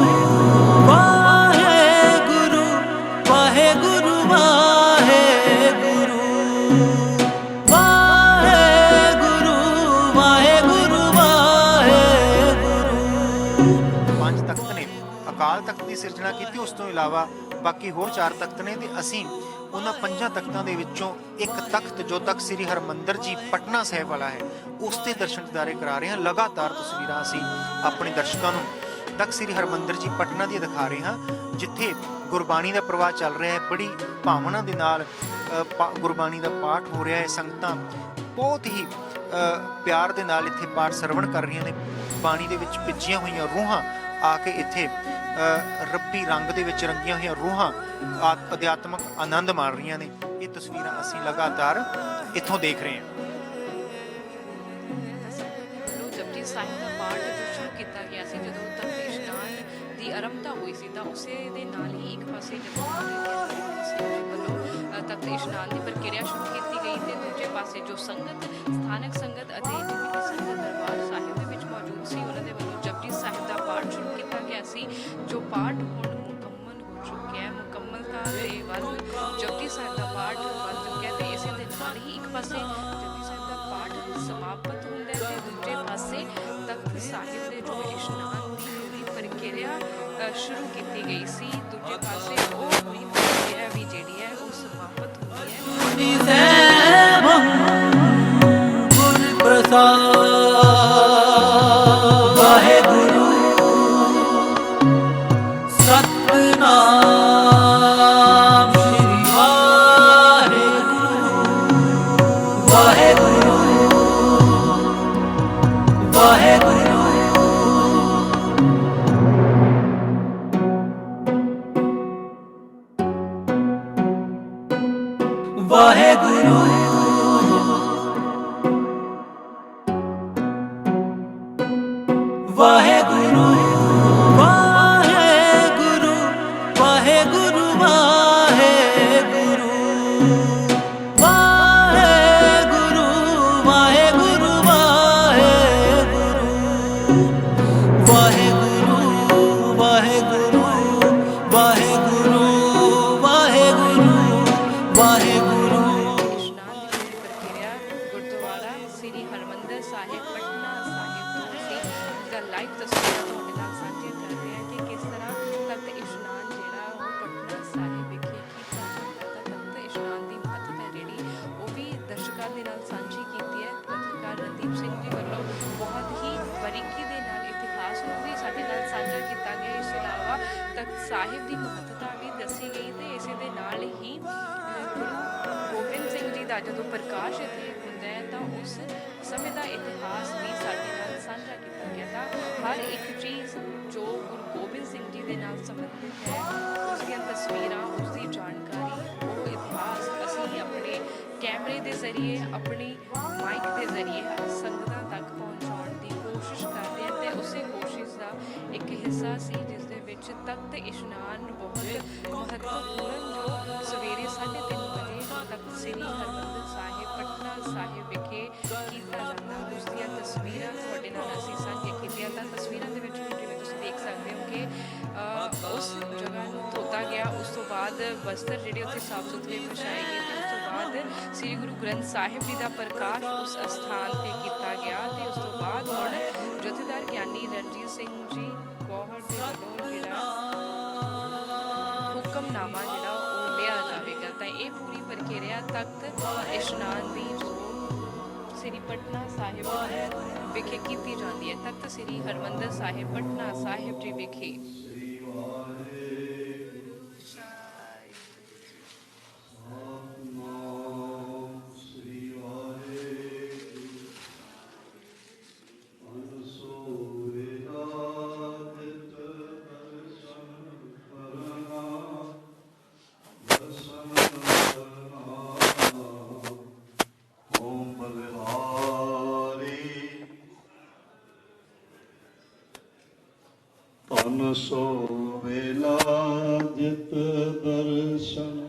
ਵਾਹਿਗੁਰੂ ਵਾਹਿਗੁਰੂ ਵਾਹਿਗੁਰੂ ਵਾਹਿਗੁਰੂ ਵਾਹਿਗੁਰੂ ਪੰਜ ਤਖਤ ਨੇ, ਅਕਾਲ ਤਖਤ ਦੀ ਸਿਰਜਣਾ ਕੀਤੀ, ਉਸ ਤੋਂ ਇਲਾਵਾ ਬਾਕੀ ਹੋਰ 4 ਤਖਤ ਨੇ ਤੇ ਅਸੀਂ ਉਹਨਾਂ 5 ਤਖਤਾਂ ਦੇ ਵਿੱਚੋਂ ਇੱਕ ਤਖਤ ਜੋ ਤਖਤ ਸ੍ਰੀ ਹਰਮੰਦਰ ਜੀ ਪਟਨਾ ਸਾਹਿਬ ਵਾਲਾ ਹੈ, ਉਸ ਦੇ ਦਰਸ਼ਨ ਦਿਦਾਰੇ ਕਰਾ ਰਹੇ ਹਾਂ। ਲਗਾਤਾਰ ਤਸਵੀਰਾਂ ਅਸੀਂ ਆਪਣੇ ਦਰਸ਼ਕਾਂ ਨੂੰ ਤਖਤ ਸ੍ਰੀ ਹਰਮੰਦਰ ਜੀ ਪਟਨਾ ਦੀ ਦਿਖਾ ਰਹੇ ਹਾਂ, ਜਿੱਥੇ ਗੁਰਬਾਣੀ ਦਾ ਪ੍ਰਵਾਹ ਚੱਲ ਰਿਹਾ ਹੈ। ਬੜੀ ਭਾਵਨਾ ਦੇ ਨਾਲ ਗੁਰਬਾਣੀ ਦਾ ਪਾਠ ਹੋ ਰਿਹਾ ਹੈ। ਸੰਗਤਾਂ ਬਹੁਤ ਹੀ ਪਿਆਰ ਦੇ ਨਾਲ ਇੱਥੇ ਪਾਠ ਸਰਵਣ ਕਰ ਰਹੀਆਂ ਨੇ। ਬਾਣੀ ਦੇ ਵਿੱਚ ਭਿੱਜੀਆਂ ਹੋਈਆਂ ਰੂਹਾਂ ਆ ਕੇ ਇੱਥੇ ਰੱਬੀ ਰੰਗ ਦੇ ਵਿੱਚ ਰੰਗੀਆਂ ਹੋਈਆਂ ਰੂਹਾਂ ਅਧਿਆਤਮਕ ਆਨੰਦ ਮਾਣ ਰਹੀਆਂ ਨੇ। ਇਹ ਤਸਵੀਰਾਂ ਅਸੀਂ ਲਗਾਤਾਰ ਇੱਥੋਂ ਦੇਖ ਰਹੇ ਹਾਂ। ਜਪਜੀ ਸਾਹਿਬ ਦਾ ਪਾਠ ਜੋ ਸ਼ੁਰੂ ਕੀਤਾ ਗਿਆ ਸੀ ਜਦੋਂ ਤਖਤ ਇਸ਼ਨਾਨ ਦੀ ਆਰੰਭਤਾ ਹੋਈ ਸੀ, ਤਾਂ ਉਸੇ ਦੇ ਨਾਲ ਹੀ ਇੱਕ ਪਾਸੇ ਜਦੋਂ ਵੱਲੋਂ ਤਖਤ ਇਸ਼ਨਾਨ ਦੀ ਪ੍ਰਕਿਰਿਆ ਸ਼ੁਰੂ ਕੀਤੀ ਗਈ ਤੇ ਦੂਜੇ ਪਾਸੇ ਜੋ ਸੰਗਤ, ਸਥਾਨਕ ਸੰਗਤ ਅਤੇ ਜਿੰਨੀ ਸੰਗਤ ਦਰਬਾਰ ਸਾਹਿਬ ਦੇ ਵਿੱਚ ਮੌਜੂਦ ਸੀ, ਉਹਨਾਂ ਦੇ ਵੱਲੋਂ ਜਪਜੀ ਸਾਹਿਬ ਦਾ ਪਾਠ ਸ਼ੁਰੂ ਕੀਤਾ ਗਿਆ ਸੀ, ਜੋ ਪਾਠ ਹੁਣ ਮੁਕੰਮਲ ਹੋ ਚੁੱਕਿਆ ਹੈ। ਮੁਕੰਮਲਤਾ ਦੇ ਵੱਲ ਜਪਜੀ ਸਾਹਿਬ ਦਾ ਪਾਠ ਵੱਧ ਚੁੱਕਿਆ ਤੇ ਇਸੇ ਦੇ ਨਾਲ ਹੀ ਇੱਕ ਪਾਸੇ ਜਪਜੀ ਸਾਹਿਬ ਦਾ ਪਾਠ ਸਮਾਪਤ ਹੁੰਦਾ ਹੈ ਤੇ ਦੂਜੇ ਪਾਸੇ ਤਖਤ ਸਾਹਿਬ ਦੇ ਜੋ ਇਸ਼ਨਾਨ ਦੀ ਪੂਰੀ ਪ੍ਰਕਿਰਿਆ ਸ਼ੁਰੂ ਕੀਤੀ ਗਈ ਸੀ, ਦੂਜੇ ਪਾਸੇ ਉਹ ਪੂਰੀ ਪ੍ਰਕਿਰਿਆ ਵੀ ਜਿਹੜੀ ਹੈ ਉਹ ਸਮਾਪਤ ਹੁੰਦੀ ਹੈ। ਗੁਰ ਪ੍ਰਸਾਦ ਵਾਹਿਗੁਰੂ ਸਤਿਨਾਮ ਸ਼੍ਰੀ ਵਾਹਿਗੁਰੂ ਵਾਹਿਗੁਰੂ ਵਾਹਿਗੁਰੂ ਵਾਹਿਗੁਰੂ ਵਾਹਿਗੁਰੂ ਵਾਹਿਗੁਰੂ ਵਾਹਿਗੁਰੂ ਵਾਹਿਗੁਰੂ ਵਾਹਿਗੁਰੂ ਵਾਹਿਗੁਰੂ ਵਾਹਿਗੁਰੂ ਵਾਹਿਗੁਰੂ ਇਸ਼ਨਾਨ ਦੀ ਪੂਰੀ ਪ੍ਰਕਿਰਿਆ ਗੁਰਦੁਆਰਾ ਸ੍ਰੀ ਹਰਮੰਦਰ ਸਾਹਿਬ ਪਟਨਾ ਸਾਹਿਬ ਤੋਂ ਅਸੀਂ ਦਾ ਲਾਈਵ ਤਸਵੀਰਾਂ ਤੁਹਾਡੇ ਨਾਲ ਸਾਂਝੀਆਂ ਕਰ ਰਹੇ ਹਾਂ ਕਿ ਕਿਸ ਤਰ੍ਹਾਂ ਤਖਤ ਇਸ਼ਨਾਨ ਜਿਹੜਾ ਉਹ ਪਟਨਾ ਸਾਹਿਬ ਵਿਖੇ ਕੀਤਾ ਜਾਂਦਾ ਤਾਂ ਤਖਤ ਇਸ਼ਨਾਨ ਦੀ ਮਹੱਤਤਾ ਜਿਹੜੀ ਉਹ ਵੀ ਦਰਸ਼ਕਾਂ ਦੇ ਨਾਲ ਸਾਂਝੀ ਕੀਤੀ ਹੈ। ਪੱਤਰਕਾਰ ਰਣਦੀਪ ਸਿੰਘ ਜੀ ਵੱਲੋਂ ਬਹੁਤ ਹੀ ਬਾਰੀਕੀ ਦੇ ਨਾਲ ਇਤਿਹਾਸ ਨੂੰ ਵੀ ਸਾਡੇ ਨਾਲ ਸਾਂਝਾ ਕੀਤਾ ਗਿਆ। ਇਸ ਤੋਂ ਇਲਾਵਾ ਤਖਤ ਸਾਹਿਬ ਦੀ ਮਹੱਤਤਾ ਵੀ ਦੱਸੀ ਗਈ ਤੇ ਇਸੇ ਦੇ ਨਾਲ ਹੀ ਗੁਰੂ ਗੋਬਿੰਦ ਸਿੰਘ ਜੀ ਦਾ ਜਦੋਂ ਪ੍ਰਕਾਸ਼ ਇੱਥੇ ਹੁੰਦਾ ਹੈ ਤਾਂ ਉਸ ਸਮੇਂ ਦਾ ਇਤਿਹਾਸ ਵੀ ਸਾਡੇ ਨਾਲ ਸਾਂਝਾ ਕੀਤਾ ਗਿਆ। ਤਾਂ ਹਰ ਇੱਕ ਚੀਜ਼ ਜੋ ਗੁਰੂ ਗੋਬਿੰਦ ਸਿੰਘ ਜੀ ਦੇ ਨਾਲ ਸੰਬੰਧਿਤ ਹੈ ਉਸ ਦੀਆਂ ਤਸਵੀਰਾਂ, ਉਸ ਦੀ ਜਾਣਕਾਰੀ, ਉਹ ਇਤਿਹਾਸ ਅਸੀਂ ਆਪਣੇ ਕੈਮਰੇ ਦੇ ਜ਼ਰੀਏ, ਆਪਣੀ ਮਾਈਕ ਦੇ ਜ਼ਰੀਏ ਸੰਗਤਾਂ ਤੱਕ ਪਹੁੰਚਾਉਣ ਦੀ ਕੋਸ਼ਿਸ਼ ਕਰਦੇ ਹਾਂ ਤੇ ਉਸੇ ਕੋਸ਼ਿਸ਼ ਦਾ ਇੱਕ ਹਿੱਸਾ ਸੀ ਜਿਸ ਦੇ ਵਿੱਚ ਤਖਤ ਇਸ਼ਨਾਨ ਬਹੁਤ ਮਹੱਤਵਪੂਰਨ ਜੋ ਸਵੇਰੇ 3:30 ਵਜੇ ਤਖਤ ਸ੍ਰੀ ਹਰਿਮੰਦਰ ਸਾਹਿਬ ਪਟਨਾ ਸਾਹਿਬ ਵਿਖੇ ਕੀਤਾ ਜਾਂਦਾ ਉਸ ਦੀਆਂ ਤਸਵੀਰਾਂ ਤੁਹਾਡੇ ਨਾਲ ਅਸੀਂ ਸਾਂਝੀਆਂ ਕੀਤੀਆਂ। ਤਾਂ ਤਸਵੀਰਾਂ ਦੇ ਵਿੱਚ ਜਿਵੇਂ ਤੁਸੀਂ ਦੇਖ ਸਕਦੇ ਹੋ ਕਿ ਉਸ ਜਗ੍ਹਾ ਨੂੰ ਧੋਤਾ ਗਿਆ, ਉਸ ਤੋਂ ਬਾਅਦ ਬਸਤਰ ਜਿਹੜੇ ਉੱਥੇ ਸਾਫ਼ ਸੁਥਰੇ ਵਿਛਾਏ ਗਏ ਤੇ ਉਸ ਤੋਂ ਬਾਅਦ ਸ੍ਰੀ ਗੁਰੂ ਗ੍ਰੰਥ ਸਾਹਿਬ ਜੀ ਦਾ ਪ੍ਰਕਾਸ਼ ਉਸ ਅਸਥਾਨ ਤੇ ਕੀਤਾ ਗਿਆ ਤੇ ਉਸ ਤੋਂ ਬਾਅਦ ਹੁਣ ਜਥੇਦਾਰ ਗਿਆਨੀ ਰਣਜੀਤ ਸਿੰਘ ਜੀ ਗੌਹਰ ਦੇ ਵੱਲੋਂ ਜਿਹੜਾ ਹੁਕਮਨਾਮਾ ਜਿਹੜਾ ਉਹ ਲਿਆ ਜਾਵੇਗਾ। ਤਾਂ ਇਹ ਪੂਰੀ ਪ੍ਰਕਿਰਿਆ ਤਖਤ ਇਸ਼ਨਾਨ ਦੀ ਜੋ ਸ੍ਰੀ ਪਟਨਾ ਸਾਹਿਬ ਵਿਖੇ ਕੀਤੀ ਜਾਂਦੀ ਹੈ। ਤਖਤ ਸ੍ਰੀ ਹਰਿਮੰਦਰ ਸਾਹਿਬ ਪਟਨਾ ਸਾਹਿਬ ਜੀ ਵਿਖੇ ਧਨ ਸੋ ਵੇਲਾ ਜਿਤ ਦਰਸ਼ਨ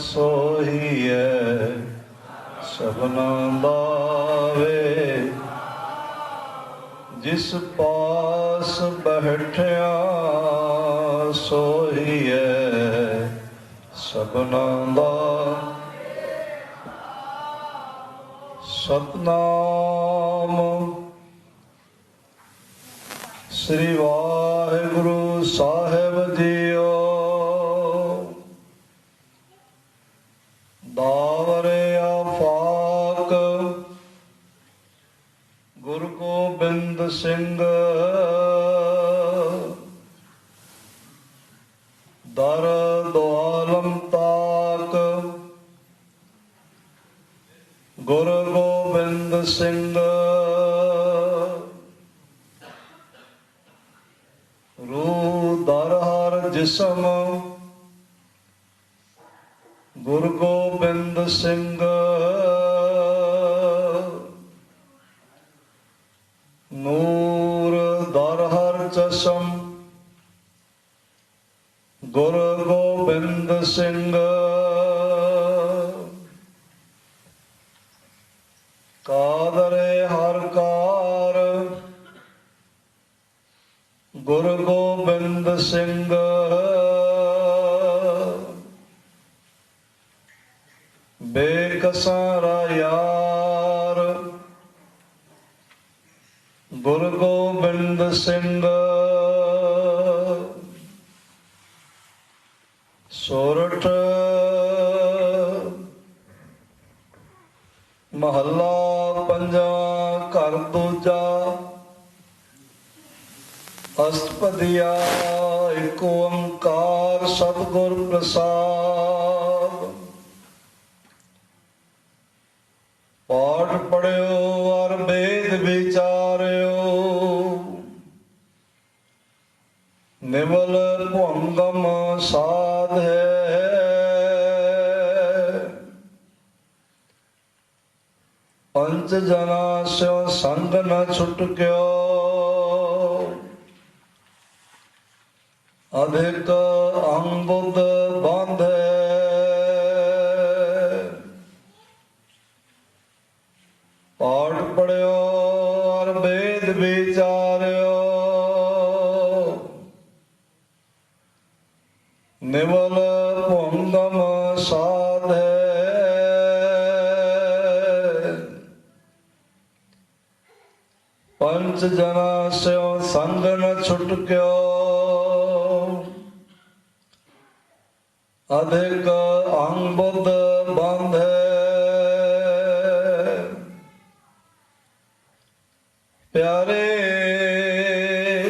ਸੋਹੀਐ ਸਭਨਾ ਦਾ ਵੇ। ਜਿਸ ਪਾਸ ਬੈਠਿਆ ਸੋਹੀਐ ਸਭਨਾ ਦਾ। ਸਤਨਾਮ ਸ੍ਰੀ ਵਾਹਿਗੁਰੂ ਸਾਹਿਬ ਜੀਓ। ਦਾਵਰੇ ਆਫਾਕ ਗੁਰੂ ਗੋਬਿੰਦ ਸਿੰਘ। ਦਰ ਦੁਆਲਮ ਤਾਕ ਗੁਰੂ ਗੋਬਿੰਦ ਸਿੰਘ। ਰੂ ਦਰ ਹਰ ਜਿਸਮ ਗੁਰੂ ਗੋਬਿੰਦ ਸਿੰਘ। ਨੂਰ ਦਰ ਹਰ ਚਸ਼ਮ ਗੁਰੂ ਗੋਬਿੰਦ ਸਿੰਘ। ਕਾਦਰੇ ਹਰ ਕਾਰ ਗੁਰੂ ਗੋਬਿੰਦ ਸਿੰਘ। ਬੇਕਸਾਰਾ ਯਾਰ ਗੁਰੂ ਗੋਬਿੰਦ ਸਿੰਘ। ਸੋਰਠ ਮਹੱਲਾ ਪੰਜਵਾਂ ਘਰ ਦੂਜਾ। ਅਸ਼ਟਪਦੀਆ ਏਕ ਓੰਕਾਰ ਸਤਿਗੁਰ ਪ੍ਰਸਾਦ। ਪਾਠ ਪੜਿਓ ਅਰ ਵੇਦ ਵਿਚਾਰਿਓ। ਨਿਮਲ ਭੰਗਮ ਸਾਧ ਹੈ। ਪੰਚ ਜਨਾ ਸਿਓ ਸੰਗ ਨ ਛੁਟਕਿਓ। ਅਧਿਕ ਅੰਬੁਦ ਬਾਂਧੇ। ਪਾਠ ਪੜਿਓ ਅਰ ਵੇਦ ਵਿਚਾਰਿਓ। ਨਿਮਲ ਭੰਗਮ ਸਾਧੇ। ਪੰਚ ਜਨਾ ਸਿਓ ਸੰਗ ਨ ਛੁਟਕਿਓ। ਅਧਿਕ ਅੰਬੁਦ ਬਾਂਧੇ। ਪਿਆਰੇ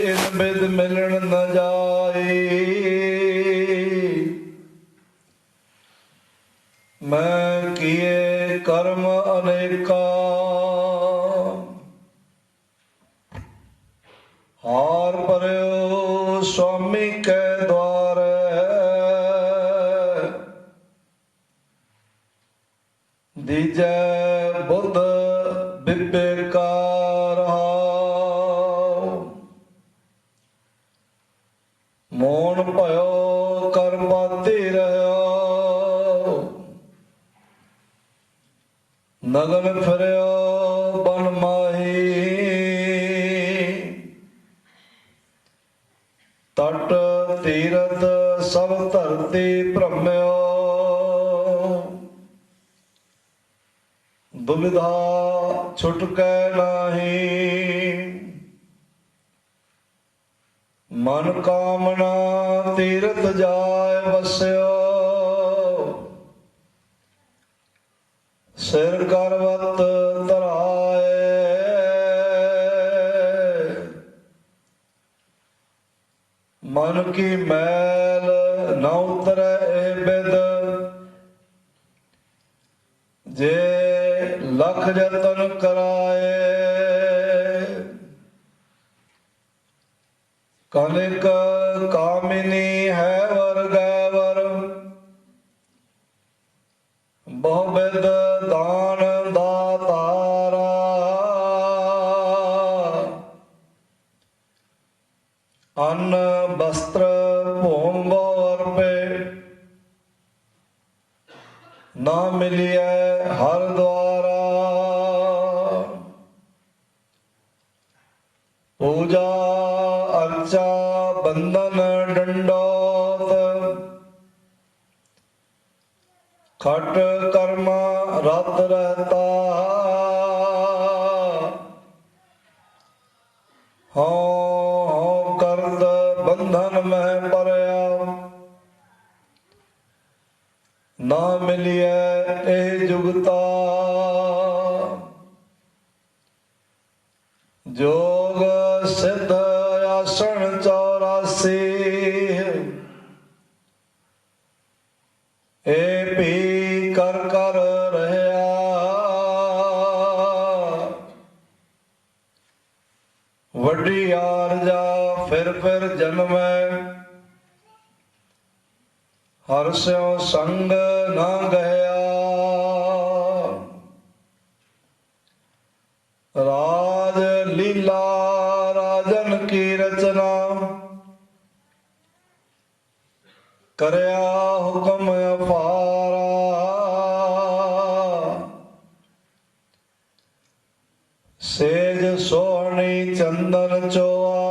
ਇਨ ਬਿਦ ਮਿਲਣ ਨ ਜਾਈ। ਮੈਂ ਕੀਏ ਕਰਮ ਅਨੇਕਾ। ਹਾਰ ਭਰਿਓ ਸੁਆਮੀ ਕੈ ਦੁਆਰੇ। ਦੀਜੈ ਬੁੱਧ ਬਿਬੇਕਾਰ। ਮੋਨ ਭਇਓ ਕਰਮਾਤੀ ਰਹਿਓ। ਨਗਨ ਫਿਰਿਓ ਬਨ ਮਾਹੀ। ਤਟ ਤੀਰਥ ਸਭ ਧਰਤੀ ਭ੍ਰਮਿਓ। ਦੁਬਿਧਾ ਛੁਟਕੈ ਨਾਹੀ। ਮਨ ਕਾਮਨਾ ਤੀਰਥ ਜਾਇ ਵਸਿਓ। ਸਿਰ ਕਰਵਤ ਧਰਾਏ। ਮਨ ਕੀ ਮੈਲ ਨ ਉਤਰੈ ਏ ਬਿਦ। ਜੇ ਲਖ ਜਤਨ ਕਰਾਏ। ਕਨਿਕ ਕਾਮਿਨੀ ਹੈ ਵਰ ਗੈਵਰ। ਬਹੁ ਬਿਦ ਦਾਨ ਦਾਤਾਰਾ। ਅੰਨ ਬਸਤਰ ਭੋਮ ਅਰਪੇ। ना मिलिए हर द्वारा। पूजा अर्चा बंधन डंडोत, खट कर्म रत रहता। हों करद बंधन में परया, ना मिलिए ए जुगता। जोग सिद्ध आसन 84, ए भी कर कर रहया। वड्डी आरजा फिर जन्मै, हर स्यों संग ना गया। राज लीला राजन की रचना, करया हुक्म अपारा। सेज सोहनी चंदन चोआ,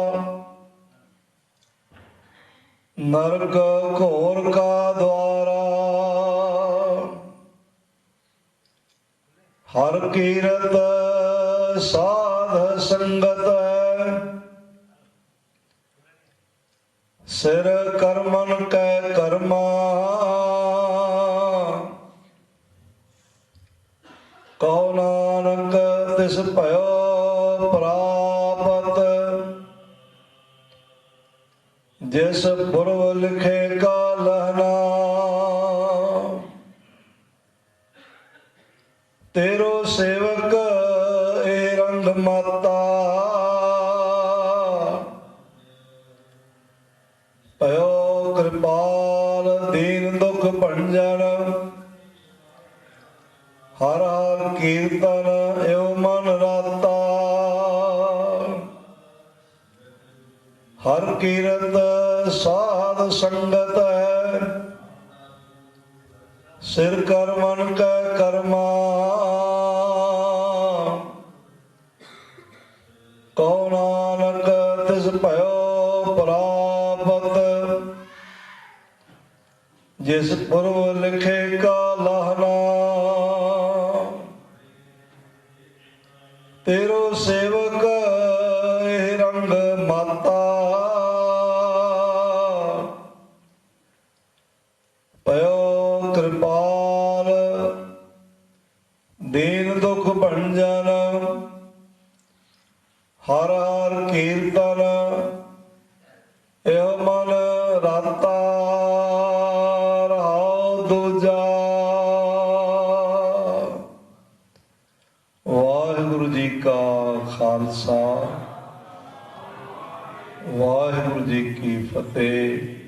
नरक घोर का द्वारा। हर कीरत साध संगत, सिर कर्मन कै कर्मा। कहो नानक तिस भयो प्रापत, जिस पूर्व लिखे का लहना। तेरो सेवक ए रंग माता, भयो कृपाल दीन दुख भंजन। हर हर कीर्तन एवं मन राता, हर कीरत साध संगत है। सिर कर्मन कै कर्मा, कहो नानक तिस भयो प्रापत, जिस पूर्व लिखे का लहना। तेरो सेवक एह रंग माता, भयो कृपाल दीन दुख भंजन। हर हर कीर्तन एह मन राता। रहाओ दूजा। वाहिगुरु जी का खालसा, वाहिगुरु जी की फतेह।